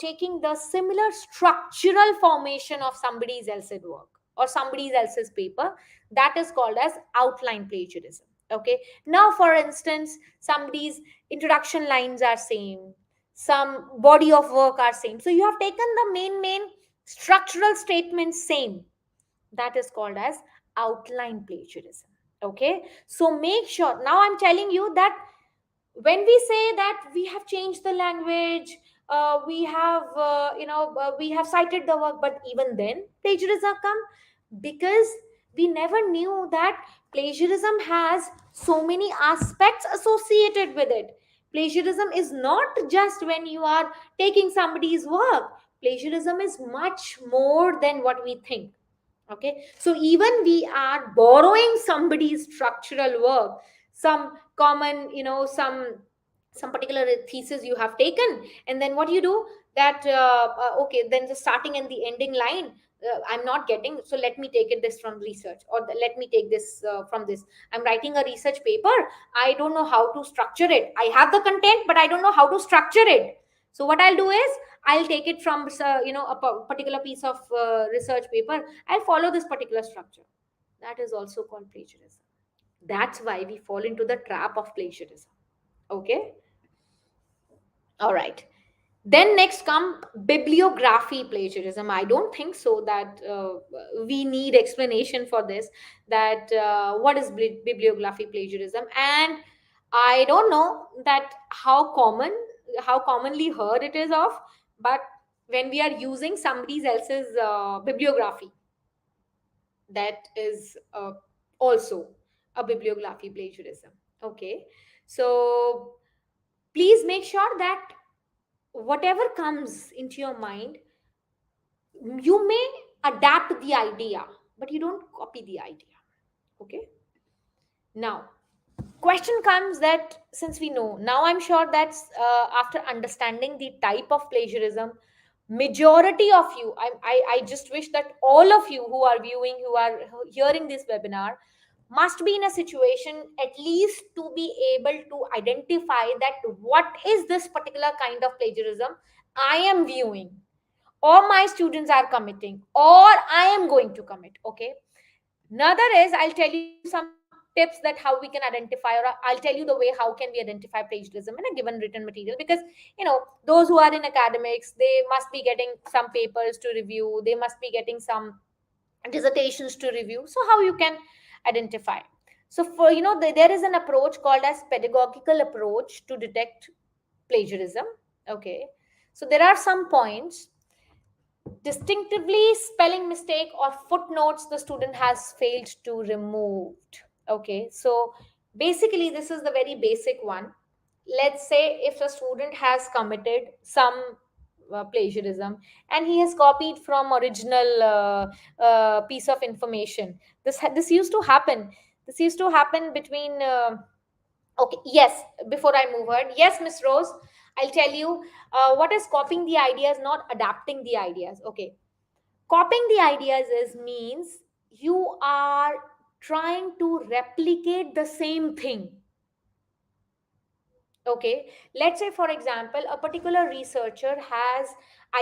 taking the similar structural formation of somebody else's work or somebody else's paper. That is called as outline plagiarism. Okay. Now, for instance, somebody's introduction lines are same, some body of work are same. So you have taken the main structural statements same, that is called as outline plagiarism. Okay, so make sure, now I'm telling you that when we say that we have changed the language, we have cited the work, but even then plagiarism come, because we never knew that plagiarism has so many aspects associated with it. Plagiarism is not just when you are taking somebody's work. Plagiarism is much more than what we think. Okay, so even we are borrowing somebody's structural work, some common, some particular thesis you have taken, and then what you do, that okay, then the starting and the ending line, I'm not getting, so let me take it this from research, or let me take this from this. I'm writing a research paper, I don't know how to structure it, I have the content but I don't know how to structure it. So what I'll do is, I'll take it from a particular piece of research paper, I'll follow this particular structure. That is also called plagiarism. That's why we fall into the trap of plagiarism. Okay, all right. Then next come bibliography plagiarism. I don't think so that we need explanation for this, that what is bibliography plagiarism, and I don't know that how commonly heard it is of, but when we are using somebody else's bibliography, that is also a bibliography plagiarism. Okay, so please make sure that whatever comes into your mind, you may adapt the idea, but you don't copy the idea. Okay, now question comes that, since we know now, I'm sure that after understanding the type of plagiarism, majority of you, I just wish that all of you who are viewing, who are hearing this webinar, must be in a situation at least to be able to identify that what is this particular kind of plagiarism I am viewing, or my students are committing, or I am going to commit. Okay. Another is, I'll tell you some tips that how we can identify, or I'll tell you the way how can we identify plagiarism in a given written material. Because those who are in academics, they must be getting some papers to review, they must be getting some dissertations to review. So how you can identify? So for there is an approach called as pedagogical approach to detect plagiarism. Okay. So there are some points: distinctively spelling mistake or footnotes the student has failed to removed. Okay, so basically this is the very basic one. Let's say if a student has committed some plagiarism, and he has copied from original piece of information. This used to happen. This used to happen between okay, yes. Before I move ahead, yes, Miss Rose, I'll tell you what is copying the ideas, not adapting the ideas. Okay, copying the ideas is means you are trying to replicate the same thing. Okay, let's say for example, a particular researcher has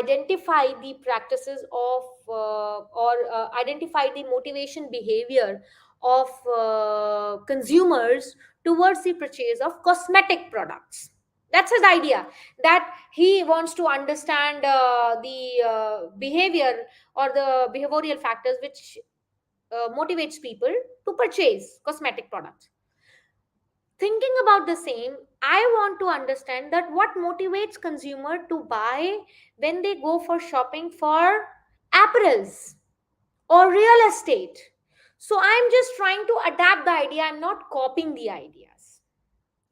identified the practices of or identified the motivation behavior of consumers towards the purchase of cosmetic products. That's his idea, that he wants to understand the behavior or the behavioral factors which motivates people to purchase cosmetic products. Thinking about the same, I want to understand that what motivates consumer to buy when they go for shopping for apparels or real estate. So I'm just trying to adapt the idea, I'm not copying the ideas.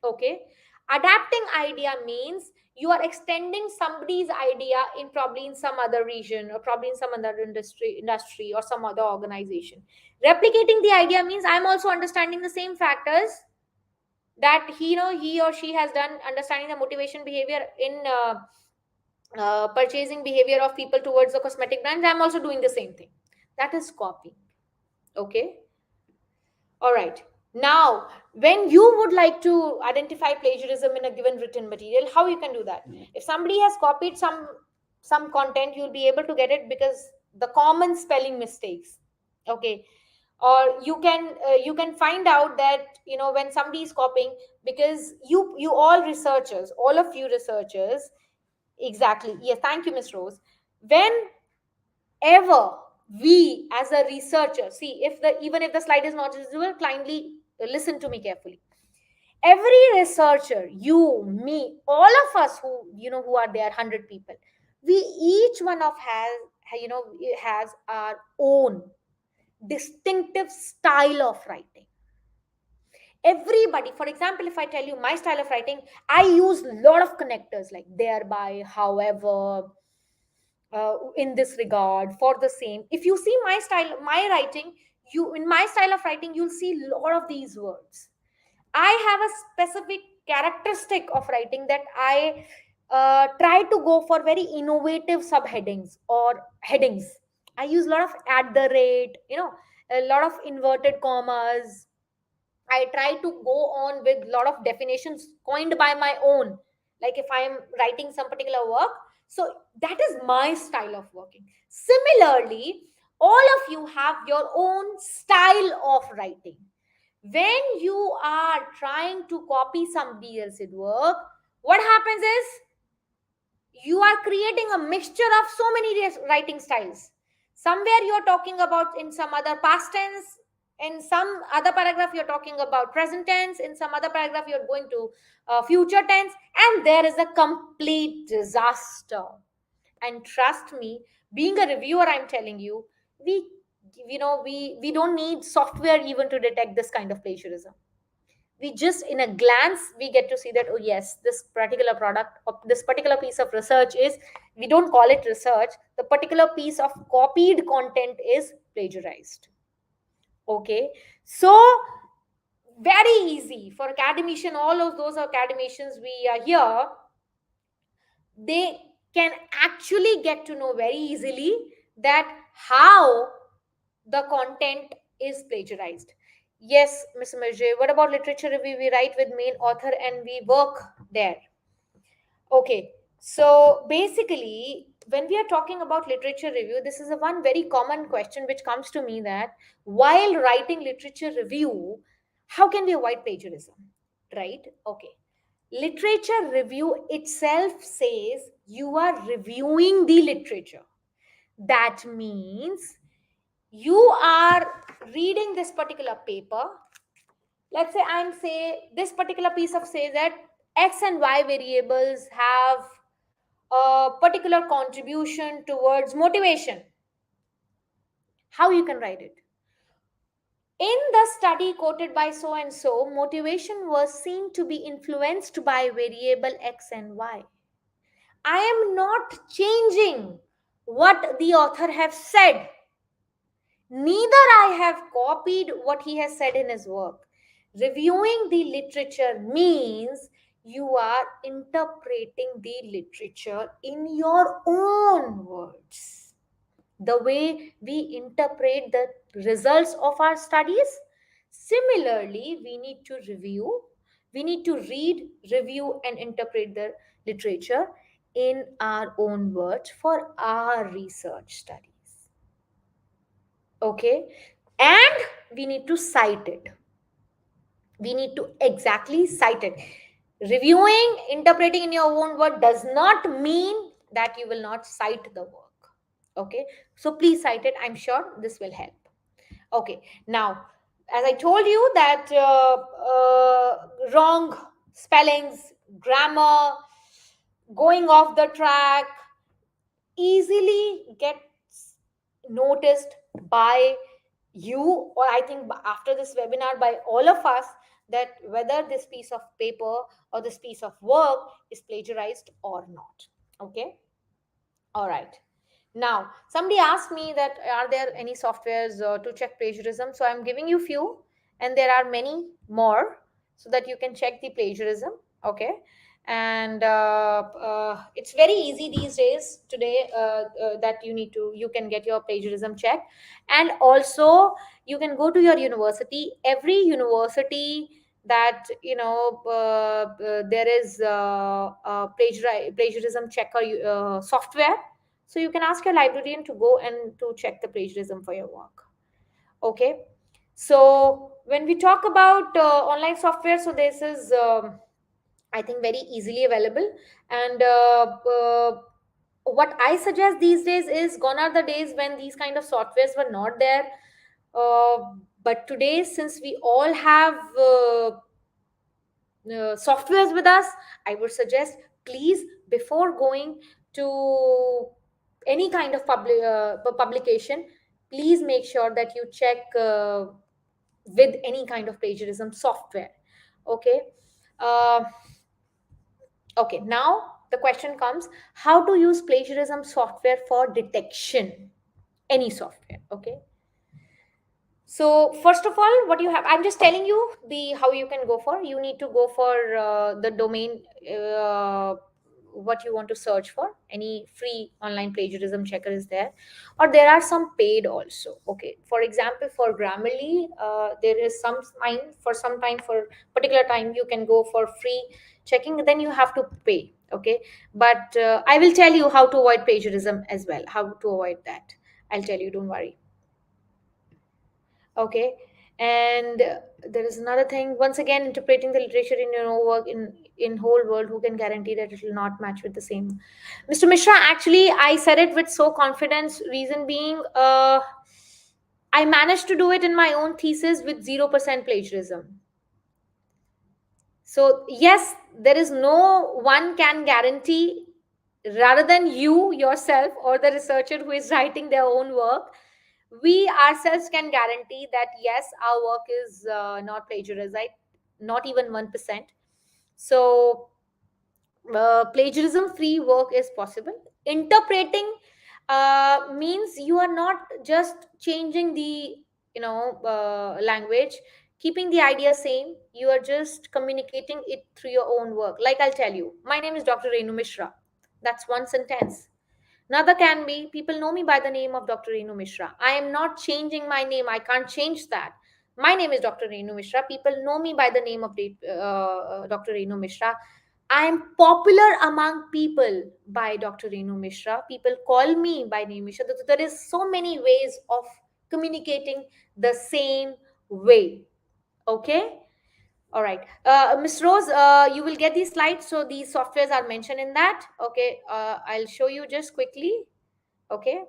Okay, adapting idea means you are extending somebody's idea in probably in some other region, or probably in some other industry or some other organization. Replicating the idea means I'm also understanding the same factors that he or she has done, understanding the motivation behavior in purchasing behavior of people towards the cosmetic brands. I'm also doing the same thing. That is copy. Okay. All right. Now, when you would like to identify plagiarism in a given written material, how you can do that? If somebody has copied some content, you'll be able to get it because the common spelling mistakes. Okay. Or you can find out that when somebody is copying, because you all researchers, all of you researchers, exactly. Yes, thank you, Miss Rose. Whenever we as a researcher, see, if the even if the slide is not visible, kindly listen to me carefully. Every researcher, you, me, all of us who are there, 100 people, we each one of has our own distinctive style of writing. Everybody, for example, if I tell you my style of writing, I use a lot of connectors like thereby, however, in this regard, for the same. If you see my style, my writing, you in my style of writing, you'll see a lot of these words. I have a specific characteristic of writing that I try to go for very innovative subheadings or headings. I use a lot of at the rate, a lot of inverted commas. I try to go on with a lot of definitions coined by my own. Like if I am writing some particular work, so that is my style of working. Similarly, all of you have your own style of writing. When you are trying to copy somebody else's work, what happens is you are creating a mixture of so many writing styles. Somewhere you're talking about in some other past tense, in some other paragraph you're talking about present tense, in some other paragraph you're going to future tense, and there is a complete disaster. And trust me, being a reviewer, I'm telling you, we we don't need software even to detect this kind of plagiarism. We just in a glance we get to see that, oh yes, this particular product or this particular piece of research is, we don't call it research, the particular piece of copied content is plagiarized. Okay, so very easy for academician, all of those academicians we are here, they can actually get to know very easily that how the content is plagiarized. Yes, Mr. Mirjay, what about literature review? We write with main author and we work there. Okay, so basically, when we are talking about literature review, this is a one very common question which comes to me, that while writing literature review, how can we avoid plagiarism? Right? Okay. Literature review itself says you are reviewing the literature. That means you are reading this particular paper. Let's say I'm say this particular piece of says that x and y variables have a particular contribution towards motivation. How you can write it? In the study quoted by so and so, motivation was seen to be influenced by variable x and y. I am not changing what the author have said. Neither I have copied what he has said in his work. Reviewing the literature means you are interpreting the literature in your own words. The way we interpret the results of our studies, similarly, we need to review, we need to read, review, and interpret the literature in our own words for our research studies. Okay, and we need to cite it. We need to exactly cite it. Reviewing, interpreting in your own word does not mean that you will not cite the work. Okay, so please cite it. I'm sure this will help. Okay, now, as I told you that wrong spellings, grammar, going off the track easily gets noticed by you, or I think after this webinar by all of us, that whether this piece of paper or this piece of work is plagiarized or not. Okay, all right. Now somebody asked me that are there any softwares to check plagiarism, so I'm giving you few, and there are many more, so that you can check the plagiarism. Okay, and it's very easy these days today, that you can get your plagiarism checked. And also you can go to your university, every university, that there is plagiarism checker software. So you can ask your librarian to go and to check the plagiarism for your work. Okay, so when we talk about online software, so this is I think very easily available. And what I suggest these days is, gone are the days when these kind of softwares were not there. uh, but today, since we all have softwares with us, I would suggest, please, before going to any kind of publication, please make sure that you check with any kind of plagiarism software. Okay, uh, okay, now the question comes, how to use plagiarism software for detection? Any software. Okay, so first of all, what you have, I'm just telling you the how you can go for. You need to go for the domain, what you want to search for. Any free online plagiarism checker is there, or there are some paid also. Okay, for example, for Grammarly, there is some time for particular time you can go for free checking. Then you have to pay. Okay, but I will tell you how to avoid plagiarism as well. How to avoid that, I'll tell you. Don't worry. Okay, and there is another thing, once again, interpreting the literature in your own work in whole world, who can guarantee that it will not match with the same? Mr. Mishra, actually I said it with so confidence, reason being, I managed to do it in my own thesis with 0% plagiarism. So yes, there is no one can guarantee, rather than you yourself or the researcher who is writing their own work, we ourselves can guarantee that yes, our work is not plagiarized, not even 1%. So plagiarism free work is possible. Interpreting means you are not just changing the language, keeping the idea same, you are just communicating it through your own work. Like I'll tell you, my name is Dr. Renu Mishra. That's one sentence. Another can be, people know me by the name of Dr. Renu Mishra. I am not changing my name. I can't change that. My name is Dr. Renu Mishra. People know me by the name of Dr. Renu Mishra. I am popular among people by Dr. Renu Mishra. People call me by name Mishra. There is so many ways of communicating the same way. Okay. All right. Miss Rose, you will get these slides. So these softwares are mentioned in that. Okay. I'll show you just quickly. Okay.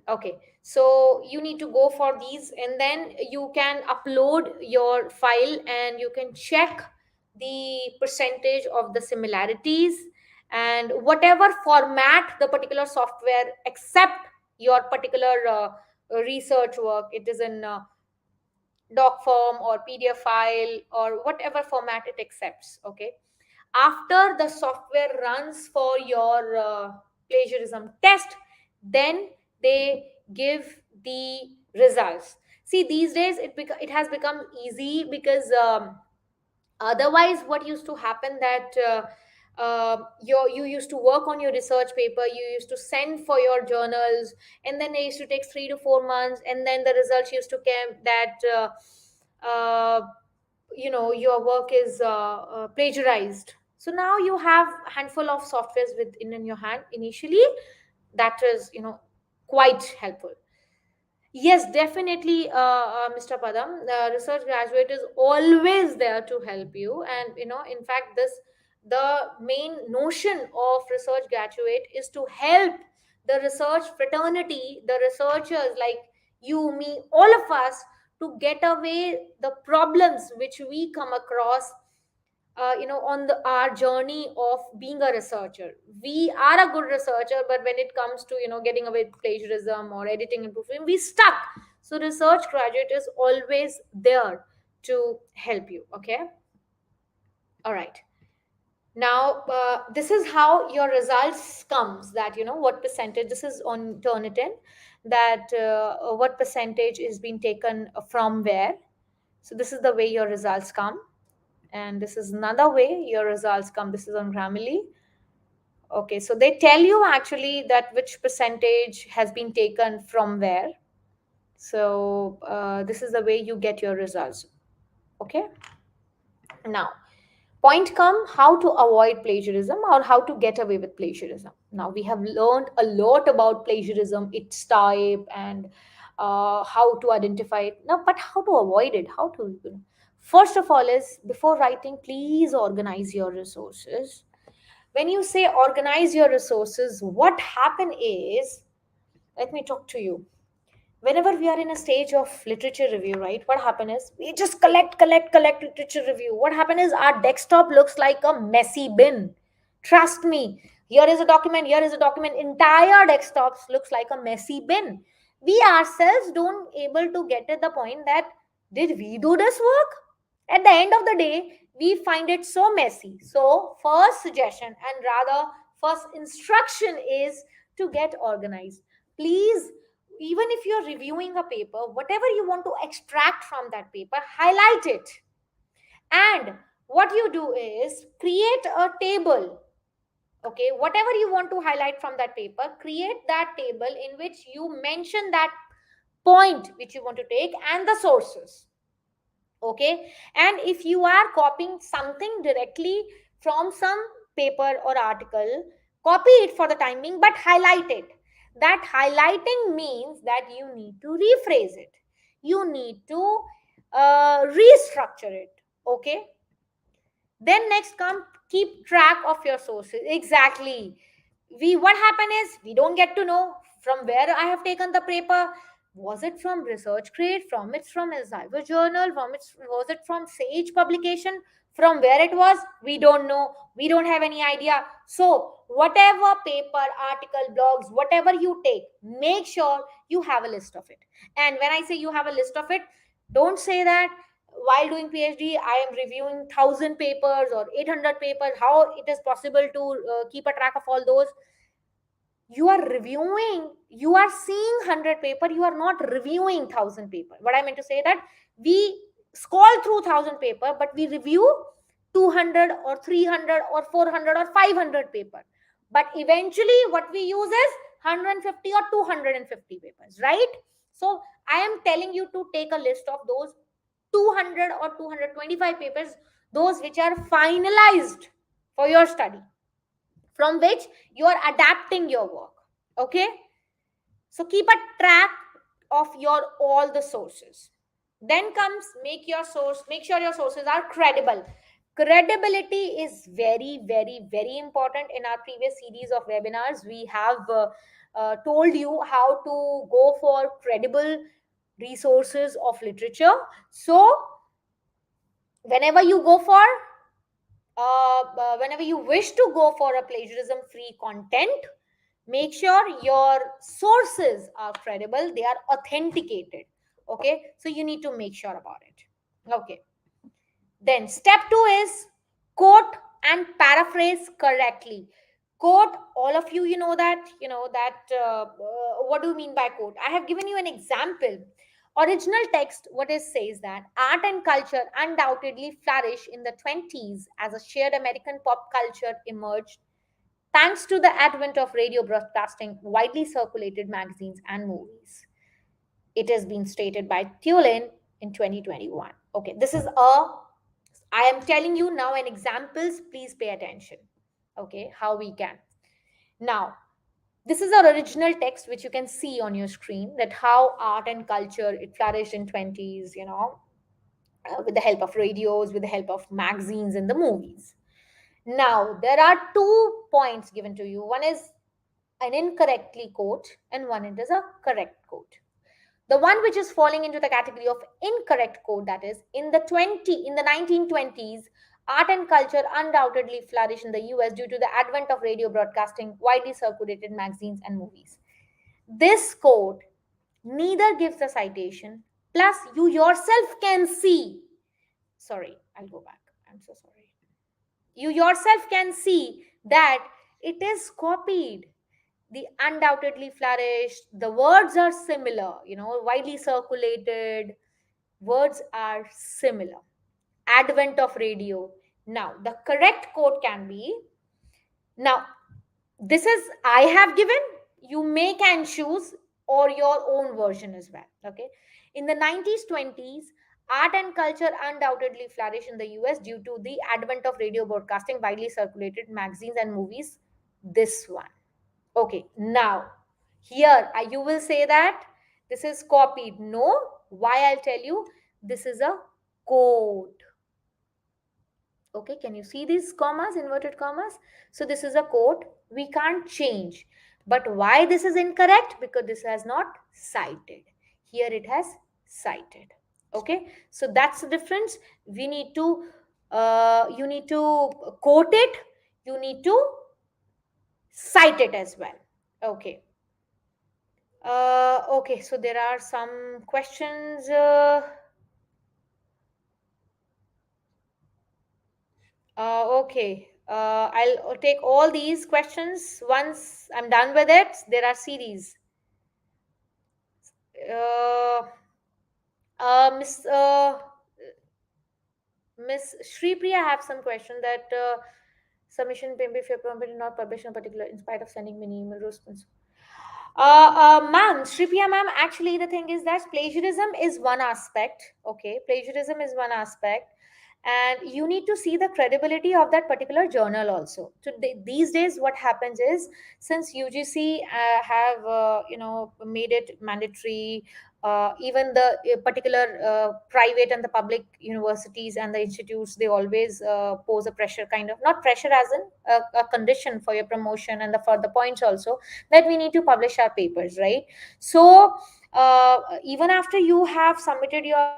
Okay, so you need to go for these, and then you can upload your file and you can check the percentage of the similarities, and whatever format the particular software accept your particular research work, it is in doc form or PDF file or whatever format it accepts. Okay, after the software runs for your plagiarism test, then they give the results. See, these days it has become easy because otherwise what used to happen that you used to work on your research paper, you used to send for your journals, and then it used to take 3 to 4 months, and then the results used to come that your work is plagiarized. So now you have a handful of softwares in your hand initially. That is quite helpful. Yes, definitely, Mr. Padam. The research graduate is always there to help you, and in fact, the main notion of research graduate is to help the research fraternity, the researchers like you, me, all of us, to get away the problems which we come across on our journey of being a researcher. We are a good researcher, but when it comes to getting away with plagiarism or editing and proofreading, we stuck. So research graduate is always there to help you. Okay, all right. Now this is how your results comes, that what percentage, this is on Turnitin, that what percentage is being taken from where. So this is the way your results come, and this is another way your results come. This is on Grammarly. Okay, so they tell you actually that which percentage has been taken from where. So this is the way you get your results. Okay, now point come how to avoid plagiarism or how to get away with plagiarism. Now we have learned a lot about plagiarism, its type, and how to identify it. Now, but how to avoid it, how to first of all is, before writing, please organize your resources. When you say organize your resources, what happen is, let me talk to you. Whenever we are in a stage of literature review, right, what happen is we just collect literature review. What happen is our desktop looks like a messy bin. Trust me, here is a document, here is a document, entire desktop looks like a messy bin. We ourselves don't able to get at the point that, did we do this work? At the end of the day, we find it so messy. So first suggestion, and rather first instruction, is to get organized. Please, even if you're reviewing a paper, whatever you want to extract from that paper, highlight it. And what you do is create a table. Okay, whatever you want to highlight from that paper, create that table in which you mention that point which you want to take and the sources. Okay, and if you are copying something directly from some paper or article, copy it for the time being, but highlight it. That highlighting means that you need to rephrase it, you need to restructure it. Okay, then next come, keep track of your sources. Exactly, what happened is we don't get to know from where I have taken the paper. Was it from research crate, from it's from a cyber journal, was it from Sage publication, from where it was, we don't know, we don't have any idea. So whatever paper, article, blogs, whatever you take, make sure you have a list of it. And when I say you have a list of it, don't say that while doing PhD I am reviewing 1,000 papers or 800 papers. How it is possible to keep a track of all those? You are reviewing, you are seeing 100 paper, you are not reviewing 1,000 paper. What I meant to say that we scroll through 1,000 paper, but we review 200 or 300 or 400 or 500 paper. But eventually what we use is 150 or 250 papers, right? So I am telling you to take a list of those 200 or 225 papers, those which are finalized. for your study, from which you are adapting your work. Okay, so keep a track of your all the sources. Then comes make sure your sources are credible. Credibility is very, very, very important. In our previous series of webinars, we have told you how to go for credible resources of literature. So whenever you go for whenever you wish to go for a plagiarism free content, make sure your sources are credible, they are authenticated. Okay, so you need to make sure about it. Okay, then step 2 is quote and paraphrase correctly. Quote, all of you, what do you mean by quote? I have given you an example. Original text, what it says that art and culture undoubtedly flourished in the 20s as a shared American pop culture emerged thanks to the advent of radio broadcasting, widely circulated magazines and movies. It has been stated by Tulin in 2021. Okay, this is I am telling you now an examples, please pay attention. Okay, how we can. Now, this is our original text which you can see on your screen, that how art and culture it flourished in 20s, with the help of radios, with the help of magazines and the movies. Now, there are 2 points given to you. One is an incorrectly quote and one it is a correct quote. The one which is falling into the category of incorrect quote, that is in the 1920s, art and culture undoubtedly flourished in the US due to the advent of radio broadcasting, widely circulated magazines and movies. This quote neither gives a citation, plus you yourself can see. Sorry, I'll go back. I'm so sorry. You yourself can see that it is copied. The undoubtedly flourished, the words are similar, widely circulated, words are similar. Advent of radio. Now, the correct quote can be, now, this is I have given, you may can choose or your own version as well. Okay. In the 90s, 20s, art and culture undoubtedly flourished in the US due to the advent of radio broadcasting, widely circulated magazines and movies. This one. Okay, now here you will say that this is copied. No, why I'll tell you, this is a code. Okay, can you see these commas, inverted commas? So this is a code, we can't change. But why this is incorrect? Because this has not cited. Here it has cited. Okay, so that's the difference. We need to, you need to quote it, you need to cite it as well. Okay. Okay, so there are some questions. Okay, I'll take all these questions once I'm done with it. There are series. Uh, Miss Miss Shri Priya have some question that submission payment if your company not published in a particular in spite of sending many email response. Ma'am, Shripya ma'am, actually the thing is that plagiarism is one aspect. Okay, plagiarism is one aspect, and you need to see the credibility of that particular journal also. Today, these days, what happens is, since UGC have made it mandatory, even the particular private and the public universities and the institutes, they always pose a pressure, kind of not pressure as in a condition for your promotion and the further points also, that we need to publish our papers, right? So even after you have submitted your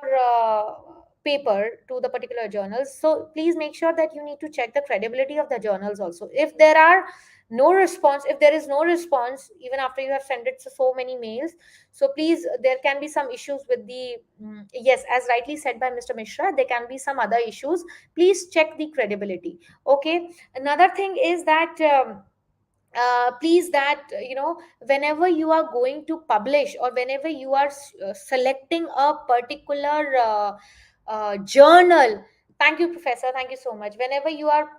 paper to the particular journals, so please make sure that you need to check the credibility of the journals also. If there are no response, if there is no response even after you have sent it so many mails, so please, there can be some issues with the yes, as rightly said by Mr. Mishra, there can be some other issues. Please check the credibility. Okay, another thing is that please, that whenever you are going to publish, or whenever you are selecting a particular journal. Thank you, professor, thank you so much. Whenever you are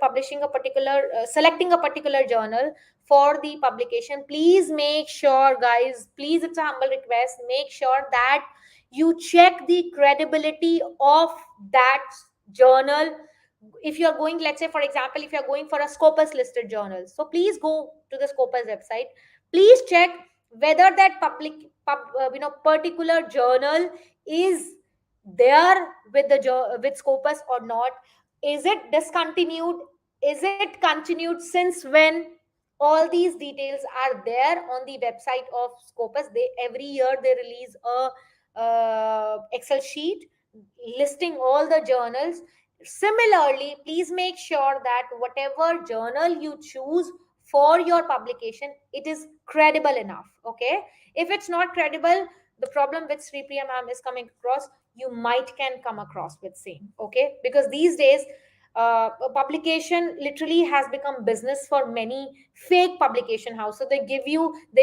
publishing a particular selecting a particular journal for the publication, please make sure, guys, please, it's a humble request, make sure that you check the credibility of that journal if you're going, let's say for example, if you're going for a Scopus listed journal, so please go to the Scopus website. Please check whether that particular journal is there with with Scopus or not. Is it discontinued? Is it continued? Since when? All these details are there on the website of Scopus. They every year they release a Excel sheet listing all the journals. Similarly, please make sure that whatever journal you choose for your publication, it is credible enough. Okay, if it's not credible, the problem which Sri Priya ma'am is coming across, you might can come across with same. Okay, because these days publication literally has become business for many fake publication house. So they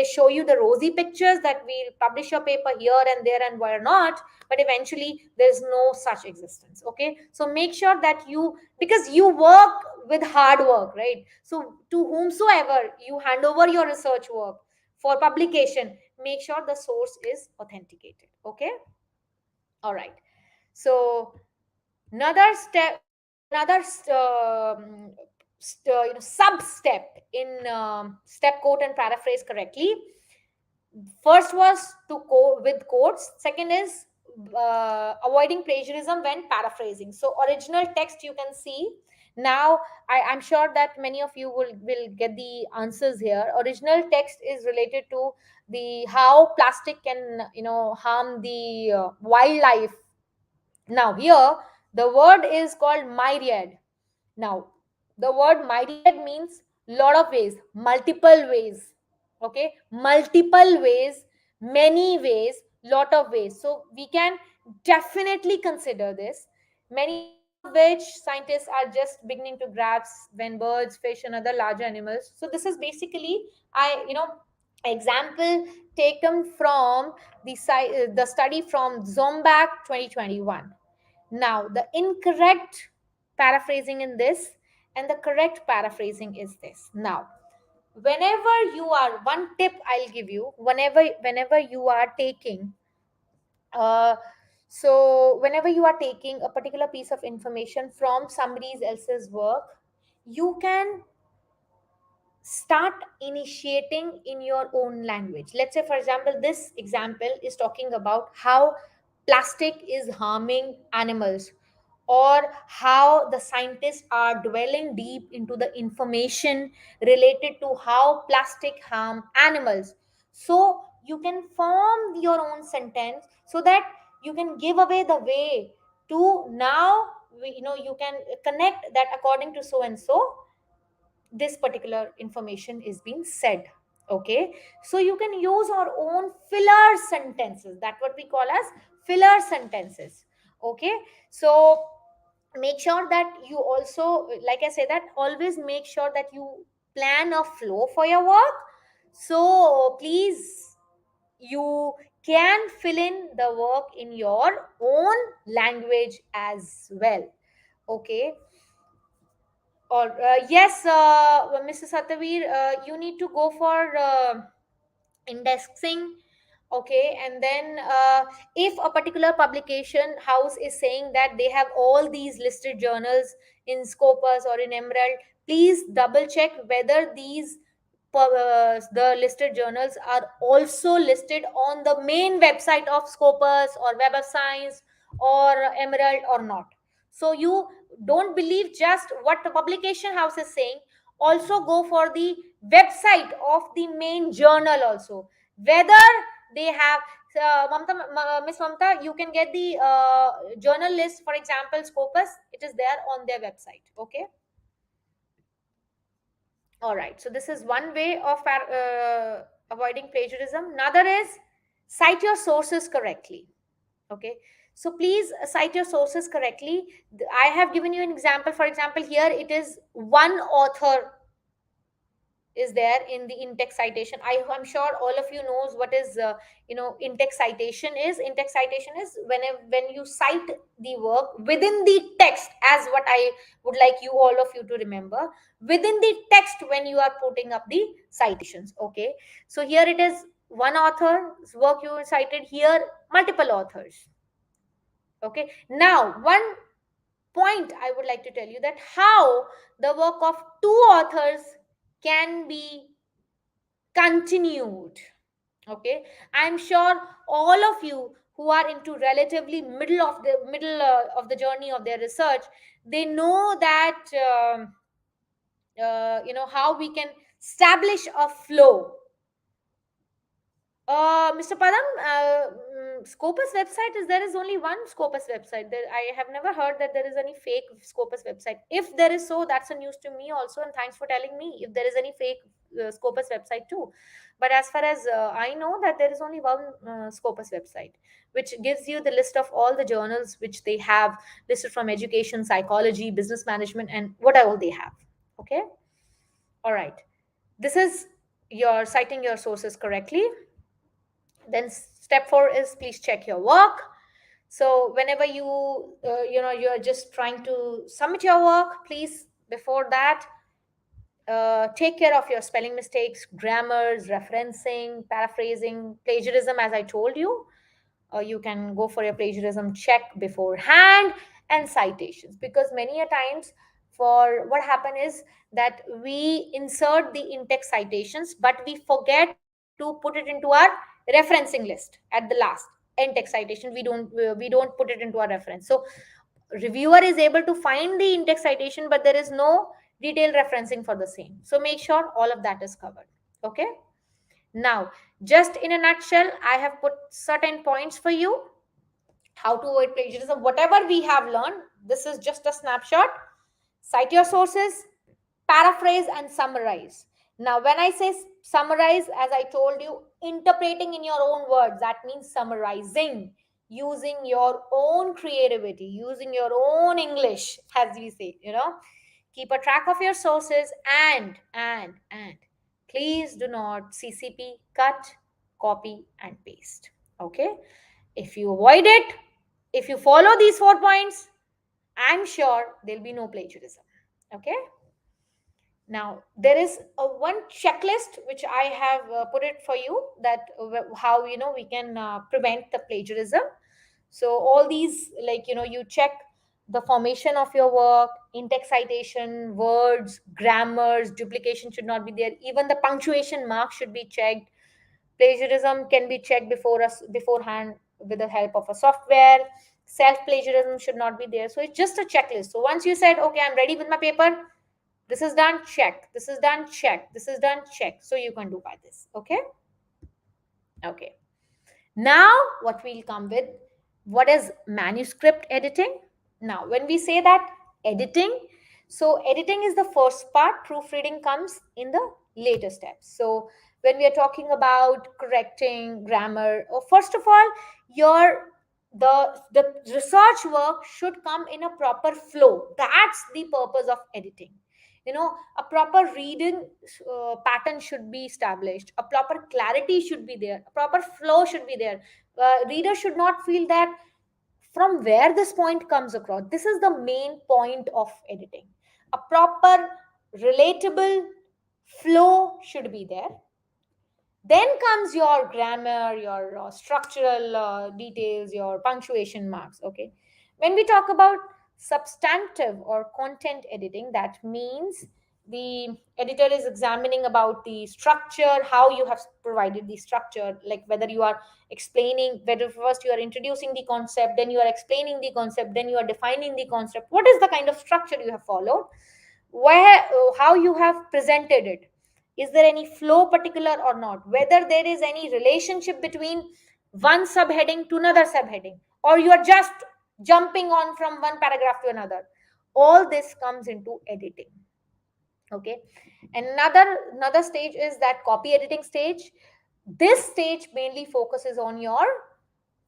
show you the rosy pictures that we'll publish your paper here and there and why not, but eventually there's no such existence. Okay, so make sure that you, because you work with hard work, right? So to whomsoever you hand over your research work for publication, make sure the source is authenticated. Okay, all right. So another step, sub step in step, quote and paraphrase correctly. First was to with quotes. Second is avoiding plagiarism when paraphrasing. So original text you can see. Now I'm sure that many of you will get the answers here. Original text is related to the how plastic can harm the wildlife. Now here the word is called myriad. Now, the word myriad means lot of ways, multiple ways. Okay, multiple ways, many ways, lot of ways. So we can definitely consider this. Many of which scientists are just beginning to grasp when birds, fish, and other larger animals. So this is basically example taken from the study from Zombak 2021. Now, the incorrect paraphrasing in this and the correct paraphrasing is this. Now, whenever you are, one tip I'll give you, whenever you are taking uh, whenever you are taking a particular piece of information from somebody else's work, you can start initiating in your own language. Let's say for example, this example is talking about how plastic is harming animals, or how the scientists are dwelling deep into the information related to how plastic harm animals. So you can form your own sentence so that you can give away the way to now, you can connect that according to so and so this particular information is being said. Okay, so you can use our own filler sentences, that what we call as filler sentences. Okay, so make sure that you also, like I say, that always make sure that you plan a flow for your work. So please, you can fill in the work in your own language as well. Okay, or yes, Mrs. Satavir, you need to go for indexing. Okay, and then if a particular publication house is saying that they have all these listed journals in Scopus or in Emerald, please double check whether the listed journals are also listed on the main website of Scopus or Web of Science or Emerald or not. So you don't believe just what the publication house is saying, also go for the website of the main journal also, whether they have Miss Mamta, you can get the journal list, for example Scopus, it is there on their website. Okay, all right, so this is one way of avoiding plagiarism. Another is cite your sources correctly. Okay, so please cite your sources correctly. I have given you an example. For example, here it is one author is there in the in-text citation. I'm sure all of you knows what is in-text citation is. In-text citation is when you cite the work within the text, as what I would like you all of you to remember, within the text when you are putting up the citations. Okay, so here it is one author's work you cited, here multiple authors. Okay, now one point I would like to tell you, that how the work of two authors can be continued. Okay, I'm sure all of you who are into relatively middle of the journey of their research, they know that how we can establish a flow. Mr. Padam, Scopus website is, there is only one Scopus website. There, I have never heard that there is any fake Scopus website. If there is, so that's a news to me also, and thanks for telling me if there is any fake Scopus website too. But as far as I know, that there is only one Scopus website, which gives you the list of all the journals which they have listed, from education, psychology, business management, and what all they have. Okay, all right. This is your citing your sources correctly. Then step 4 is, please check your work. So whenever you're just trying to submit your work, please, before that, take care of your spelling mistakes, grammars, referencing, paraphrasing, plagiarism, as I told you. You can go for a plagiarism check beforehand, and citations, because many a times, for what happen is that we insert the in-text citations, but we forget to put it into our referencing list at the last. In-text citation, we don't put it into our reference. So reviewer is able to find the in-text citation, but there is no detailed referencing for the same. So make sure all of that is covered. Okay, now, just in a nutshell, I have put certain points for you, how to avoid plagiarism. Whatever we have learned, this is just a snapshot. Cite your sources, paraphrase, and summarize. Now, when I say summarize, as I told you, interpreting in your own words, that means summarizing, using your own creativity, using your own English, as we say, keep a track of your sources, and please do not CCP, cut, copy, and paste. Okay, if you avoid it, if you follow these 4 points, I'm sure there'll be no plagiarism. Okay, now there is a one checklist which I have put it for you, that how we can prevent the plagiarism. So all these, like, you check the formation of your work, in-text citation, words, grammars, duplication should not be there, even the punctuation mark should be checked. Plagiarism can be checked beforehand with the help of a software. Self plagiarism should not be there. So it's just a checklist. So once you said, okay, I'm ready with my paper, this is done, check, this is done, check, this is done, check, so you can do by this. Okay, okay. Now, what we'll come with, what is manuscript editing? Now, when we say that editing, so editing is the first part, proofreading comes in the later steps. So, when we are talking about correcting grammar, first of all, your the research work should come in a proper flow. That's the purpose of editing. A proper reading pattern should be established, a proper clarity should be there, a proper flow should be there. Reader should not feel that from where this point comes across. This is the main point of editing. A proper relatable flow should be there. Then comes your grammar, your structural details, your punctuation marks. Okay. When we talk about substantive or content editing, that means the editor is examining about the structure, how you have provided the structure, like whether you are explaining, whether first you are introducing the concept, then you are explaining the concept, then you are defining the concept. What is the kind of structure you have followed? Where, how you have presented it, is there any flow particular or not, whether there is any relationship between one subheading to another subheading, or you are just jumping on from one paragraph to another. All this comes into editing. Okay, another stage is that copy editing stage. This stage mainly focuses on your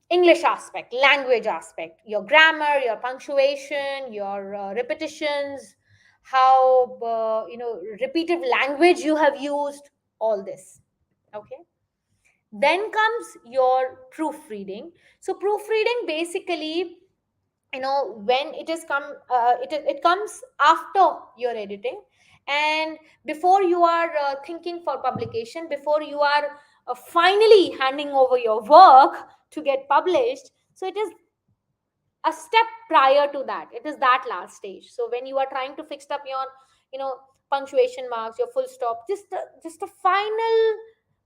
English aspect, language aspect, your grammar, your punctuation, your repetitions, how repeated language you have used, all this. Okay. Then comes your proofreading. So proofreading basically, when it is come, it comes after your editing, and before you are thinking for publication, before you are finally handing over your work to get published. So it is a step prior to that. It is that last stage. So when you are trying to fix up your, you know, punctuation marks, your full stop, just a final,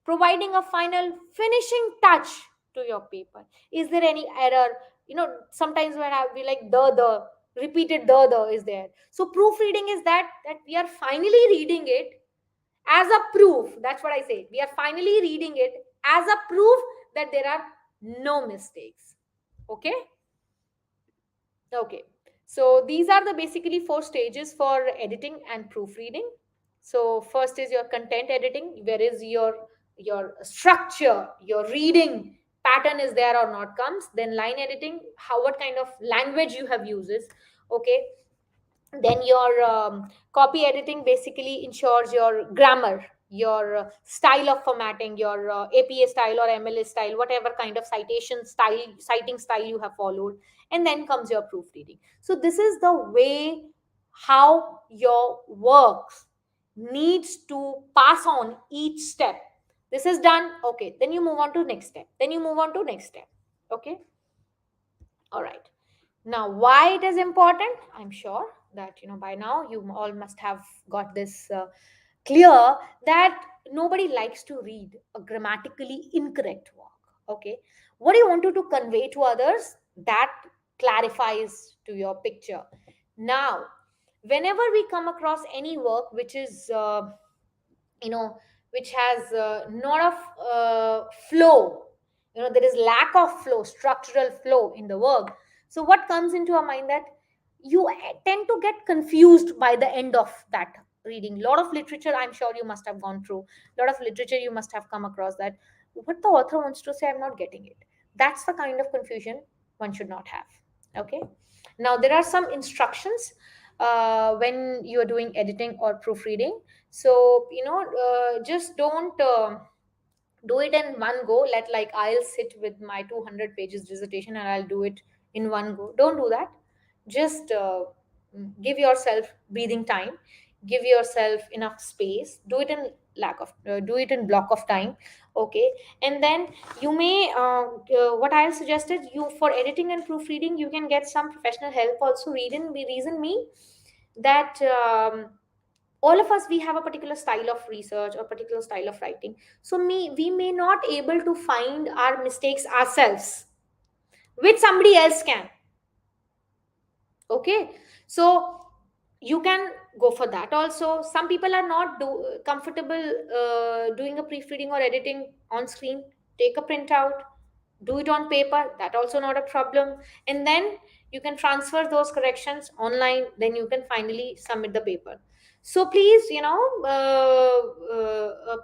providing a final finishing touch to your paper. Is there any error? You know, sometimes when I be like the repeated the is there. So proofreading is that we are finally reading it as a proof. That's what I say. We are finally reading it as a proof that there are no mistakes. Okay. Okay. So these are the basically four stages for editing and proofreading. So first is your content editing, where is your structure, your reading pattern is there or not comes. Then line editing, how what kind of language you have uses. Okay. Then your copy editing basically ensures your grammar, your style of formatting, your APA style or MLA style, whatever kind of citation style, citing style you have followed. And then comes your proofreading. So this is the way how your works needs to pass on each step. This is done, okay, then you move on to next step, then you move on to next step. Okay. All right. Now, why it is important? I'm sure that by now you all must have got this clear, that nobody likes to read a grammatically incorrect work. Okay, what do you want to convey to others? That clarifies to your picture. Now, whenever we come across any work which is you know which has not of flow, there is lack of flow, structural flow in the work. So what comes into our mind, that you tend to get confused by the end of that reading. Lot of literature, I'm sure you must have gone through, lot of literature you must have come across, that what the author wants to say, I'm not getting it. That's the kind of confusion one should not have. Okay. Now there are some instructions when you are doing editing or proofreading. So just don't do it in one go. Let, like, I'll sit with my 200 pages dissertation and I'll do it in one go. Don't do that. Just give yourself breathing time, give yourself enough space, do it in do it in block of time. Okay. And then you may what I'll suggested you, for editing and proofreading, you can get some professional help also. Reason me that all of us, we have a particular style of research or particular style of writing. So we may not able to find our mistakes ourselves, which somebody else can. Okay. So you can go for that also. Some people are not comfortable doing a proofreading or editing on screen. Take a printout, do it on paper, that also not a problem. And then you can transfer those corrections online, then you can finally submit the paper. So please,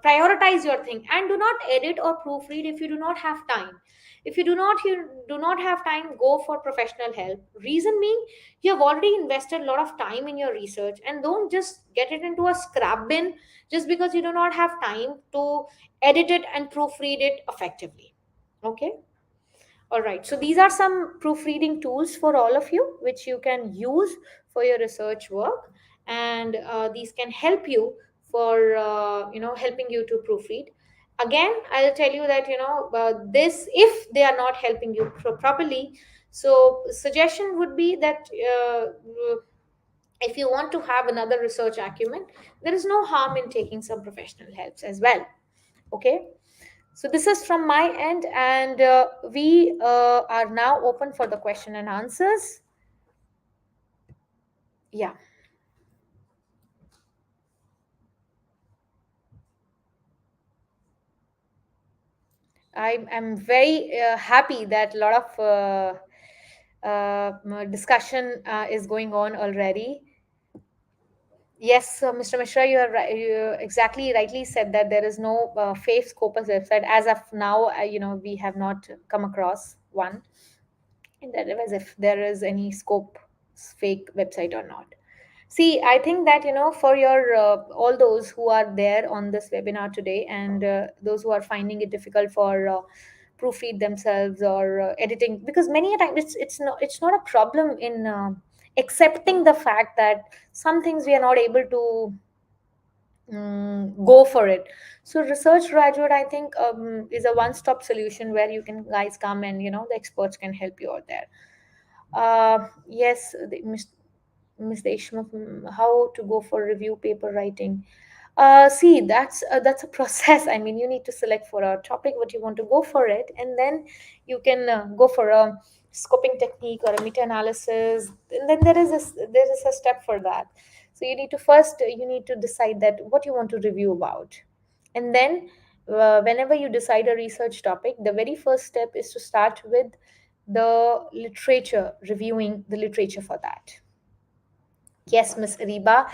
prioritize your thing, and do not edit or proofread if you do not have time. If you do not have time, go for professional help. Reason being, you have already invested a lot of time in your research, and don't just get it into a scrap bin just because you do not have time to edit it and proofread it effectively. Okay. All right. So these are some proofreading tools for all of you, which you can use for your research work, and these can help you for helping you to proofread. Again, I'll tell you that this, if they are not helping you properly, so suggestion would be that if you want to have another research acumen, there is no harm in taking some professional helps as well. Okay. So this is from my end, and we are now open for the question and answers. Yeah, I'm very happy that a lot of discussion is going on already. Yes, Mr. Mishra, you are right. You exactly rightly said that there is no fake Scopus website as of now. We have not come across one, and that was if there is any scope fake website or not. See, I think that for your all those who are there on this webinar today, and those who are finding it difficult for proofread themselves or editing, because many a time it's not a problem in accepting the fact that some things we are not able to go for it. So research graduate, I think, is a one-stop solution where you can guys come, and the experts can help you out there. Yes, Miss Deshmukh, how to go for review paper writing? See, that's a process. I mean, you need to select for a topic what you want to go for it, and then you can go for a scoping technique or a meta-analysis. And then there is a step for that. So you need to first you need to decide that what you want to review about, and then whenever you decide a research topic, the very first step is to start with the literature, reviewing the literature for that. Yes, Miss Ariba.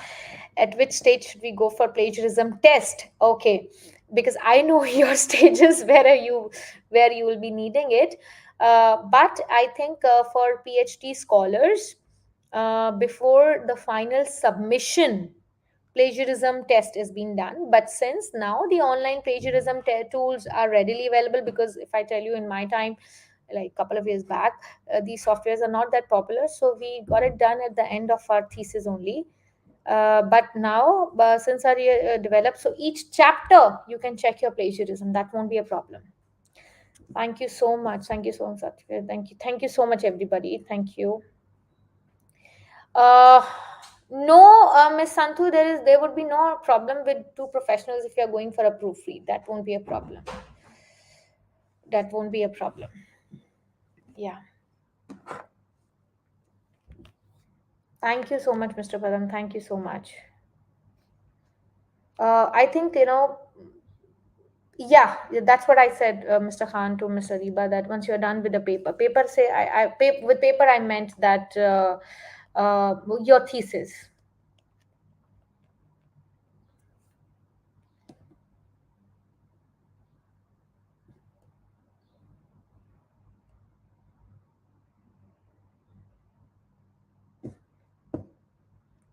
At which stage should we go for plagiarism test? Okay, because I know your stages where you will be needing it. But I think for PhD scholars, before the final submission, plagiarism test is being done. But since now the online plagiarism tools are readily available, because if I tell you in my time, like a couple of years back, these softwares are not that popular, so we got it done at the end of our thesis only. But now, since are developed, so each chapter you can check your plagiarism. That won't be a problem. Thank you so much. Thank you so much. Thank you. Thank you so much, everybody. Thank you. Uh, no, Miss Santu, there would be no problem with two professionals if you are going for a proofread. That won't be a problem. That won't be a problem. Yeah. Thank you so much, Mr. Padam. Thank you so much. I think, yeah, that's what I said, Mr. Khan, to Mr. Riba, that once you're done with the paper say, with paper, I meant that your thesis.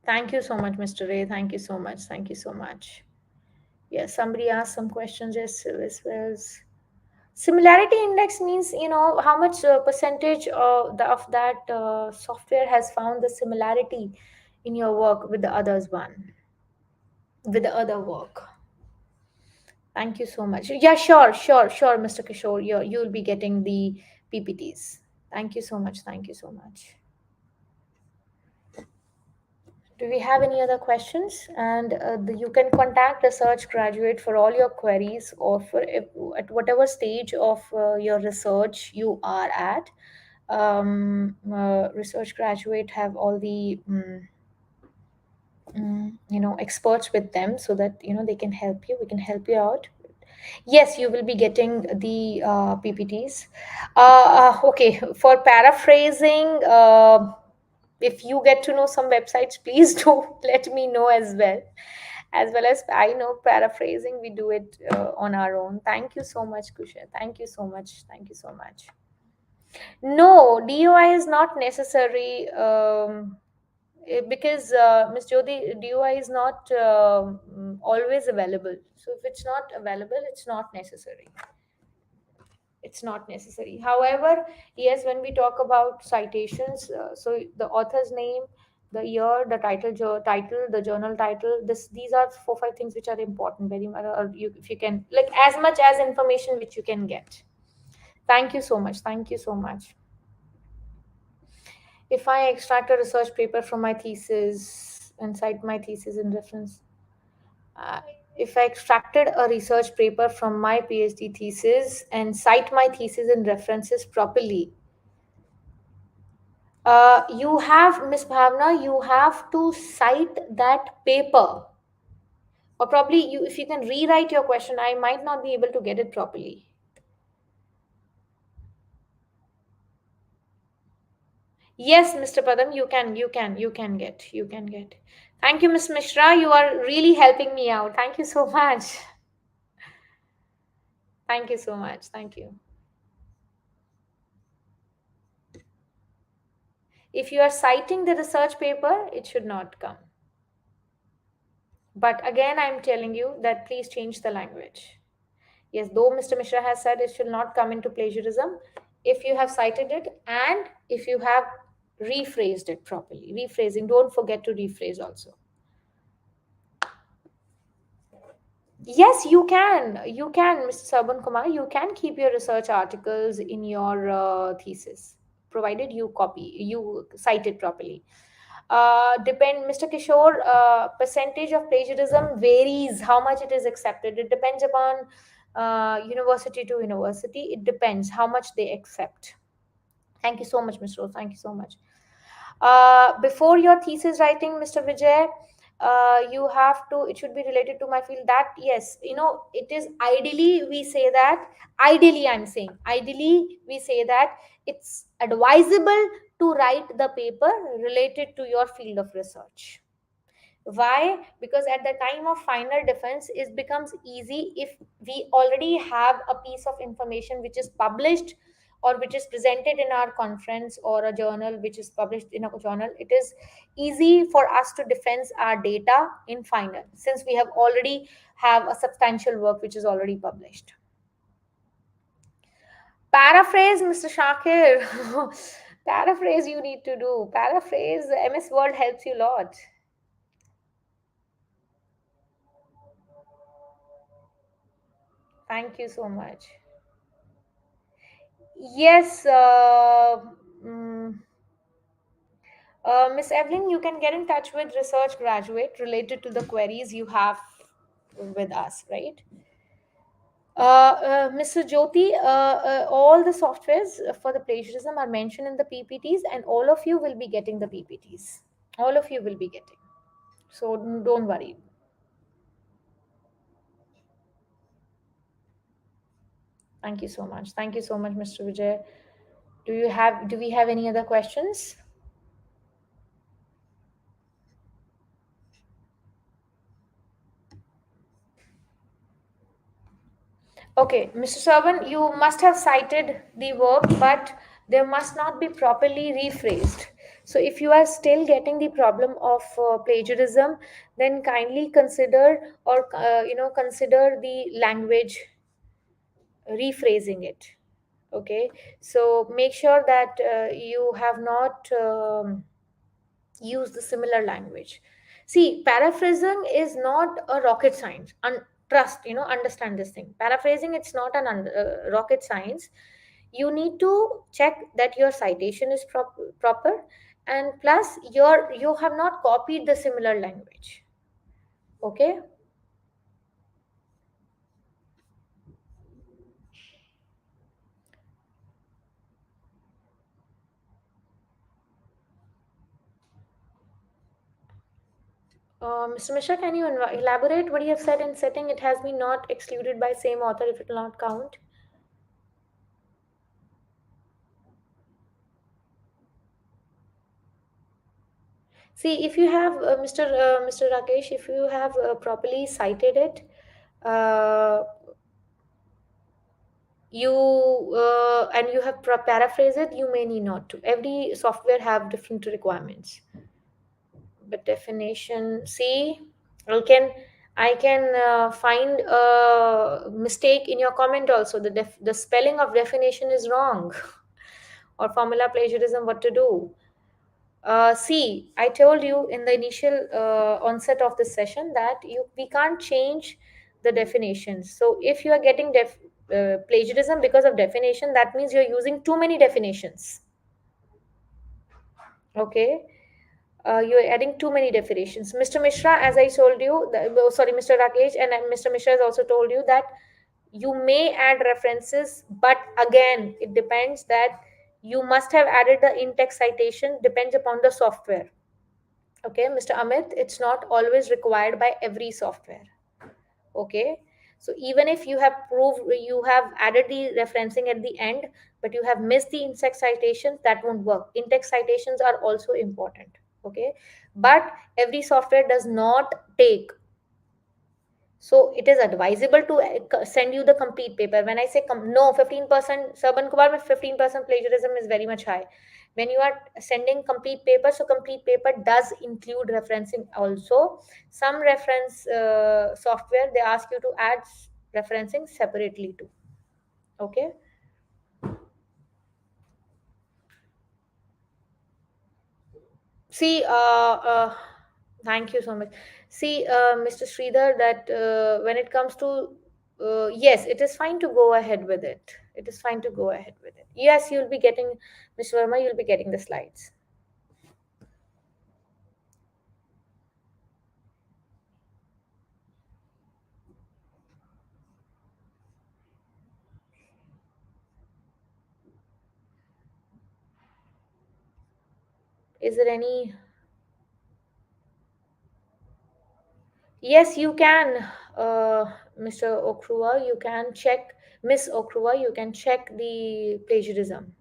Thank you so much, Mr. Ray. Thank you so much. Thank you so much. Yes, somebody asked some questions. Yes, similarity index means, how much percentage of that software has found the similarity in your work with the others one, with the other work. Thank you so much. Yeah, sure, Mr. Kishore. You'll be getting the PPTs. Thank you so much. Thank you so much. Do we have any other questions? And you can contact Research Graduate for all your queries, or for at whatever stage of your research you are at. Research Graduate have all the experts with them, so that they can help you. We can help you out. Yes, you will be getting the PPTs. Okay, for paraphrasing, if you get to know some websites, please do let me know as well. As well as I know paraphrasing, we do it on our own. Thank you so much, Kusha. Thank you so much. Thank you so much. No, DOI is not necessary. Because Miss Jyoti, DOI is not always available. So if it's not available, it's not necessary. It's not necessary. However, yes, when we talk about citations, so the author's name, the year, the title, the journal title, these are 4 5 things which are important very much. Or if you can, like, as much as information which you can get. Thank you so much. Thank you so much. If I extract a research paper from my thesis and cite my thesis in reference, uh, if I extracted a research paper from my PhD thesis and cite my thesis in references properly, you have, Miss Bhavna, you have to cite that paper. Or probably if you can rewrite your question, I might not be able to get it properly. Yes, Mr. Padam, you can get. Thank you, Miss Mishra. You are really helping me out. Thank you so much. Thank you so much. Thank you. If you are citing the research paper, it should not come. But again, I'm telling you that please change the language. Yes, though Mr. Mishra has said it should not come into plagiarism, if you have cited it and if you have rephrased it properly. Rephrasing, don't forget to rephrase also. Yes, you can. You can, Mr. Sarban Kumar, you can keep your research articles in your thesis provided, you cite it properly. Depend, Mr. Kishore, percentage of plagiarism varies how much it is accepted. It depends upon university to university. It depends how much they accept. Thank you so much, Mr. Rose. Thank you so much. Before your thesis writing, Mr. Vijay, you have to, it should be related to my field. That, yes, it is ideally, we say that, ideally, I'm saying, ideally, we say that it's advisable to write the paper related to your field of research. Why? Because at the time of final defense, it becomes easy if we already have a piece of information which is published or which is presented in our conference, or a journal which is published in a journal. It is easy for us to defend our data in final, since we have already have a substantial work which is already published. Paraphrase, Mr. Shakir. Paraphrase you need to do. Paraphrase, MS Word helps you a lot. Thank you so much. Yes, mm, Miss Evelyn, you can get in touch with research graduate related to the queries you have with us, right? Mr. Jyoti, all the softwares for the plagiarism are mentioned in the PPTs, and all of you will be getting the PPTs. All of you will be getting. So don't worry. Thank you so much. Thank you so much, Mr. Vijay. Do we have any other questions? Okay, Mr. Servan, you must have cited the work, but there must not be properly rephrased. So, if you are still getting the problem of plagiarism, then kindly consider, or consider the language, rephrasing it. Okay, so make sure that you have not use the similar language. See, paraphrasing is not a rocket science. Trust, understand this thing. Paraphrasing, it's not an rocket science. You need to check that your citation is proper, and plus you have not copied the similar language. Okay. Mr. Mishra, can you elaborate what you have said in setting? It has been not excluded by same author if it will not count. See, if you have Mr. Rakesh, if you have properly cited it, uh, you and you have paraphrased it, you may need not to. Every software have different requirements. But definition, see, I can find a mistake in your comment also. The spelling of definition is wrong, or formula plagiarism. What to do? See, I told you in the initial onset of this session that we can't change the definitions. So if you are getting plagiarism because of definition, that means you're using too many definitions. Okay, you're adding too many definitions. Mr. Mishra, as I told you, sorry, Mr. Rakesh, and Mr. Mishra has also told you that you may add references, but again, it depends that you must have added the in-text citation. Depends upon the software. Okay, Mr. Amit, it's not always required by every software. Okay, so even if you have proved, you have added the referencing at the end, but you have missed the in-text citations, that won't work. In-text citations are also important. Okay, but every software does not take. So it is advisable to send you the complete paper. When I say no, 15%, Sarban Kumar, 15% plagiarism is very much high. When you are sending complete paper, so complete paper does include referencing also. Some reference software, they ask you to add referencing separately too. Okay. See, thank you so much. See, Mr. Sridhar, that when it comes to, yes, it is fine to go ahead with it. It is fine to go ahead with it. Yes, you'll be getting, Mr. Verma, you'll be getting the slides. Is there any? Yes, you can, Mr. Okrua. You can check, Miss Okrua. You can check the plagiarism.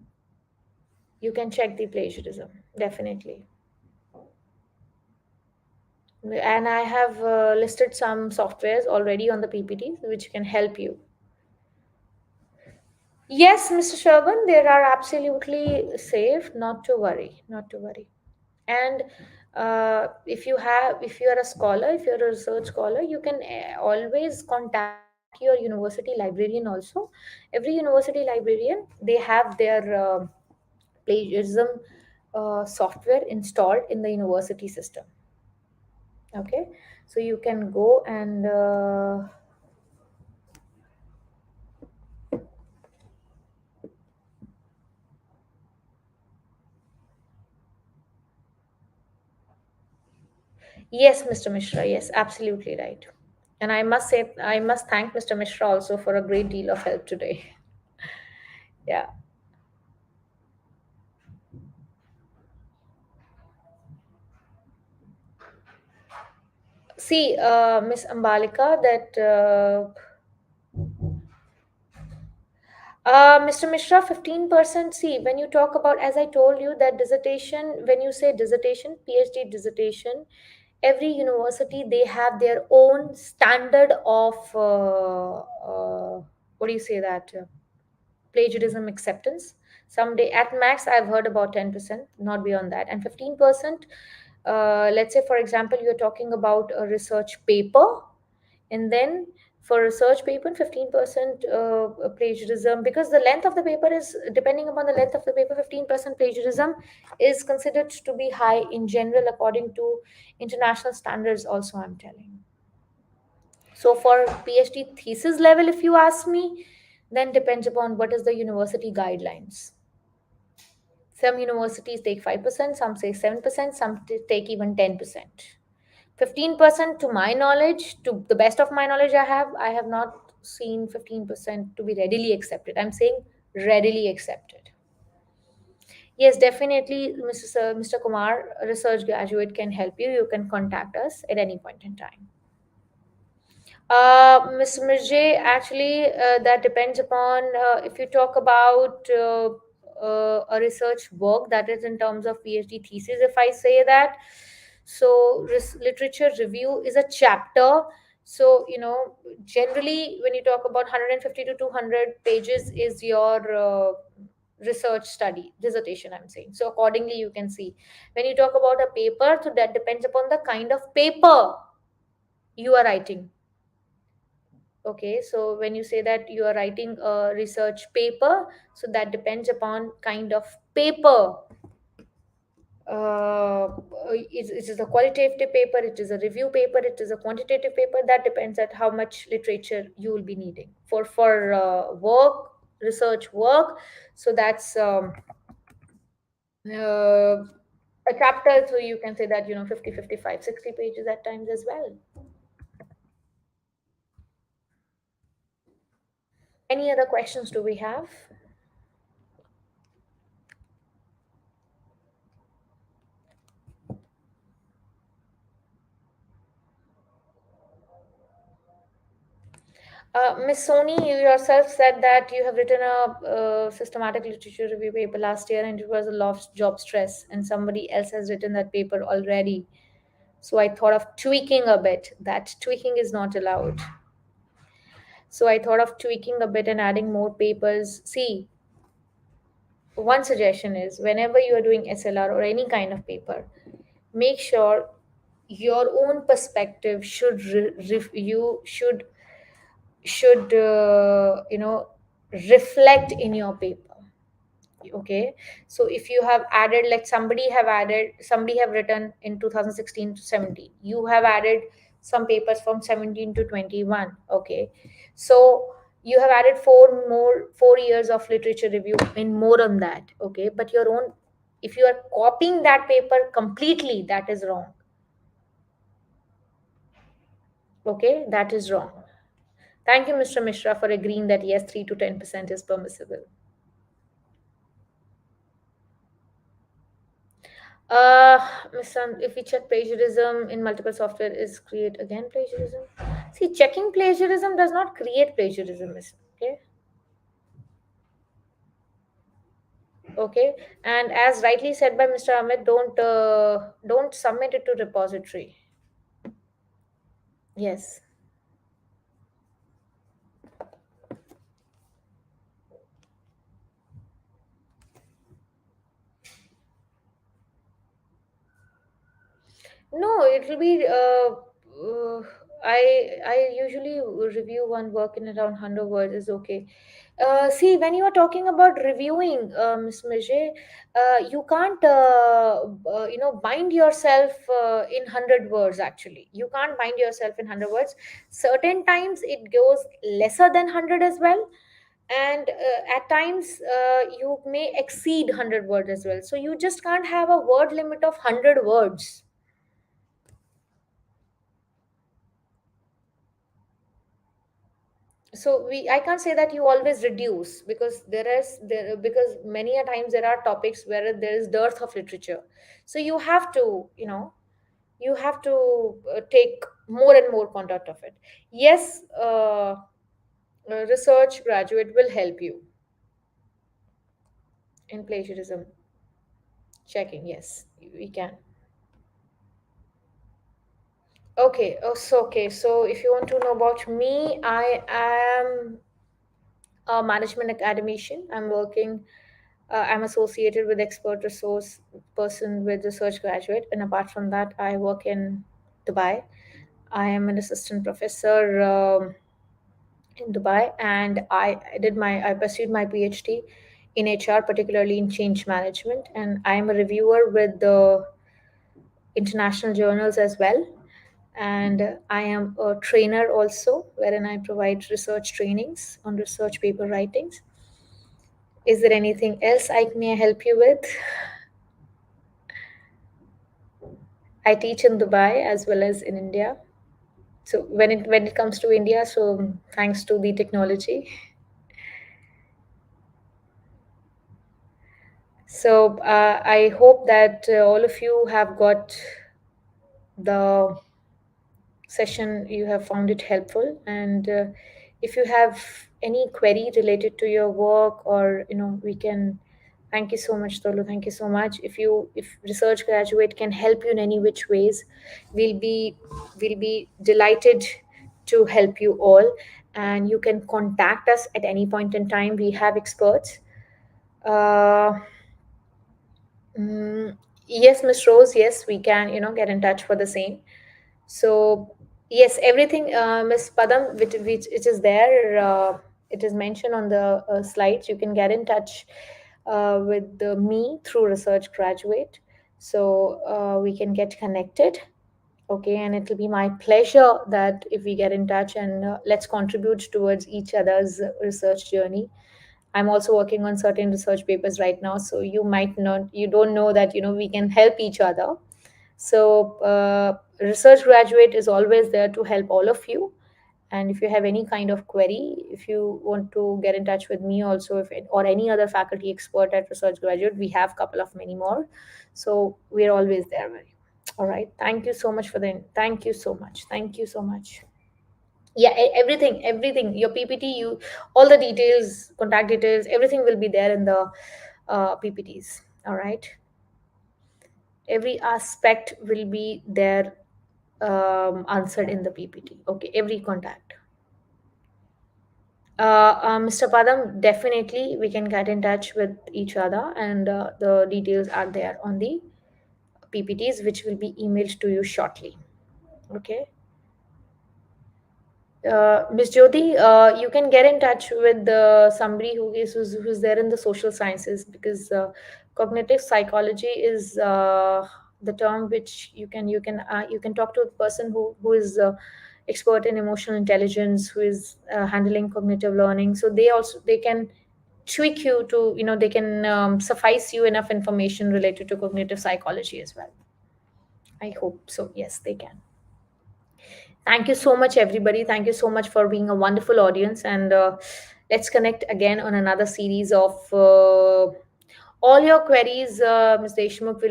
You can check the plagiarism, definitely. And I have listed some softwares already on the PPT which can help you. Yes, Mr. Sherban, they are absolutely safe. Not to worry. Not to worry. And if you are a scholar, if you're a research scholar, you can always contact your university librarian also. Every university librarian, they have their plagiarism software installed in the university system. Okay, so you can go and yes, Mr. Mishra, yes, absolutely right. And I must say, I must thank Mr. Mishra also for a great deal of help today. Yeah. See, Miss Ambalika, that Mr. Mishra, 15%. See, when you talk about, as I told you, that dissertation, when you say dissertation, PhD dissertation, every university, they have their own standard of, what do you say that? Plagiarism acceptance. Someday, at max, I've heard about 10%, not beyond that. And 15%, let's say, for example, you're talking about a research paper, and then for research paper 15% plagiarism, because the length of the paper is depending upon the length of the paper. 15% plagiarism is considered to be high in general according to international standards also, I'm telling. So for PhD thesis level, if you ask me, then depends upon what is the university guidelines. Some universities take 5%, some say 7%, some take even 10%. 15%, to my knowledge, to the best of my knowledge, I have not seen 15% to be readily accepted. I'm saying readily accepted. Yes, definitely, Mr. Kumar, a research graduate can help you. You can contact us at any point in time. Ms. Mirjay, actually, that depends upon if you talk about a research work, that is in terms of PhD thesis. If I say that, so literature review is a chapter. So, generally, when you talk about 150 to 200 pages is your research study, dissertation, I'm saying. So, accordingly, you can see. When you talk about a paper, so that depends upon the kind of paper you are writing. Okay, so when you say that you are writing a research paper, so that depends upon kind of paper. It is a qualitative paper, it is a review paper, it is a quantitative paper. That depends at how much literature you will be needing for work, research work. So that's a chapter. So you can say that 50, 55, 60 pages at times as well. Any other questions do we have? Miss Soni, you yourself said that you have written a systematic literature review paper last year and it was a lot of job stress, and somebody else has written that paper already. So I thought of tweaking a bit. That tweaking is not allowed. So I thought of tweaking a bit and adding more papers. See, one suggestion is whenever you are doing SLR or any kind of paper, make sure your own perspective you should reflect in your paper. Okay, so if you have added, like somebody have written in 2016 to 17, you have added some papers from 17 to 21. Okay, so You have added 4 years of literature review and more on that, okay, but your own, if you are copying that paper completely, that is wrong. Okay, that is wrong. Thank you, Mr. Mishra, for agreeing that yes, 3 to 10% is permissible. Uh, Mr. If we check plagiarism in multiple software, is create again plagiarism? See, checking plagiarism does not create plagiarism, okay? Okay, and as rightly said by Mr. Ahmed, don't submit it to repository. Yes. No, it will be. I usually review one work in around 100 words is okay. See, when you are talking about reviewing, Ms. Mijay, you can't bind yourself in 100 words. Actually, you can't bind yourself in 100 words. Certain times it goes lesser than 100 as well, and at times you may exceed 100 words as well. So you just can't have a word limit of 100 words. So I can't say that you always reduce, because because many a times there are topics where there is dearth of literature, so you have to, you have to take more and more content of it. Yes, a research graduate will help you in plagiarism checking. Yes, we can. Okay, so if you want to know about me, I am a management academician. I'm associated with expert resource person with research graduate, and apart from that, I work in Dubai. I am an assistant professor in Dubai, and I pursued my PhD in HR, particularly in change management, and I am a reviewer with the international journals as well. And I am a trainer also, wherein I provide research trainings on research paper writings. Is there anything else I may help you with? I teach in Dubai as well as in India. So when it comes to India, so thanks to the technology. So I hope that all of you have got the session, you have found it helpful, and if you have any query related to your work, or we can. Thank you so much, Tolu. Thank you so much. If research graduate can help you in any which ways, we'll be we'll be delighted to help you all. And you can contact us at any point in time. We have experts. Uh, mm, yes, Miss Rose. Yes, we can. Get in touch for the same. So yes, everything, Miss Padam, which is there. It is mentioned on the slides. You can get in touch with me through Research Graduate, so we can get connected. Okay, and it will be my pleasure that if we get in touch, and let's contribute towards each other's research journey. I'm also working on certain research papers right now, so you don't know that we can help each other. So, research graduate is always there to help all of you. And if you have any kind of query, if you want to get in touch with me also, or any other faculty expert at research graduate, we have a couple of many more. So we're always there. All right. Thank you so much for the. Thank you so much. Thank you so much. Yeah, everything. Your PPT, all the details, contact details, everything will be there in the PPTs. All right. Every aspect will be there, answered in the PPT. Okay, every contact. Mr. Padam, definitely we can get in touch with each other, and the details are there on the PPTs, which will be emailed to you shortly. Okay. Ms. Jyoti, you can get in touch with somebody who's there in the social sciences, because cognitive psychology is the term which you can talk to a person who is expert in emotional intelligence who is handling cognitive learning. So they can tweak you to, they can suffice you enough information related to cognitive psychology as well. I hope so. Yes, they can. Thank you so much, everybody. Thank you so much for being a wonderful audience. And let's connect again on another series of all your queries. Ms. Deshmukh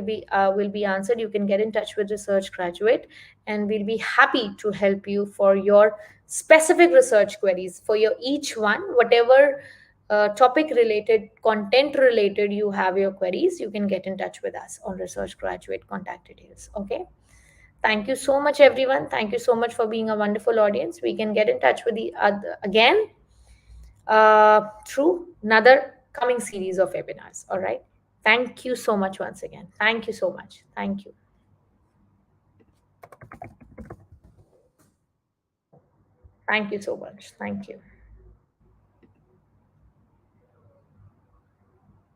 will be answered. You can get in touch with Research Graduate, and we'll be happy to help you for your specific research queries for your each one, whatever topic related, content related you have your queries. You can get in touch with us on Research Graduate contact details. Okay. Thank you so much, everyone. Thank you so much for being a wonderful audience. We can get in touch with the other again through another coming series of webinars. All right. Thank you so much once again. Thank you so much. Thank you. Thank you so much. Thank you.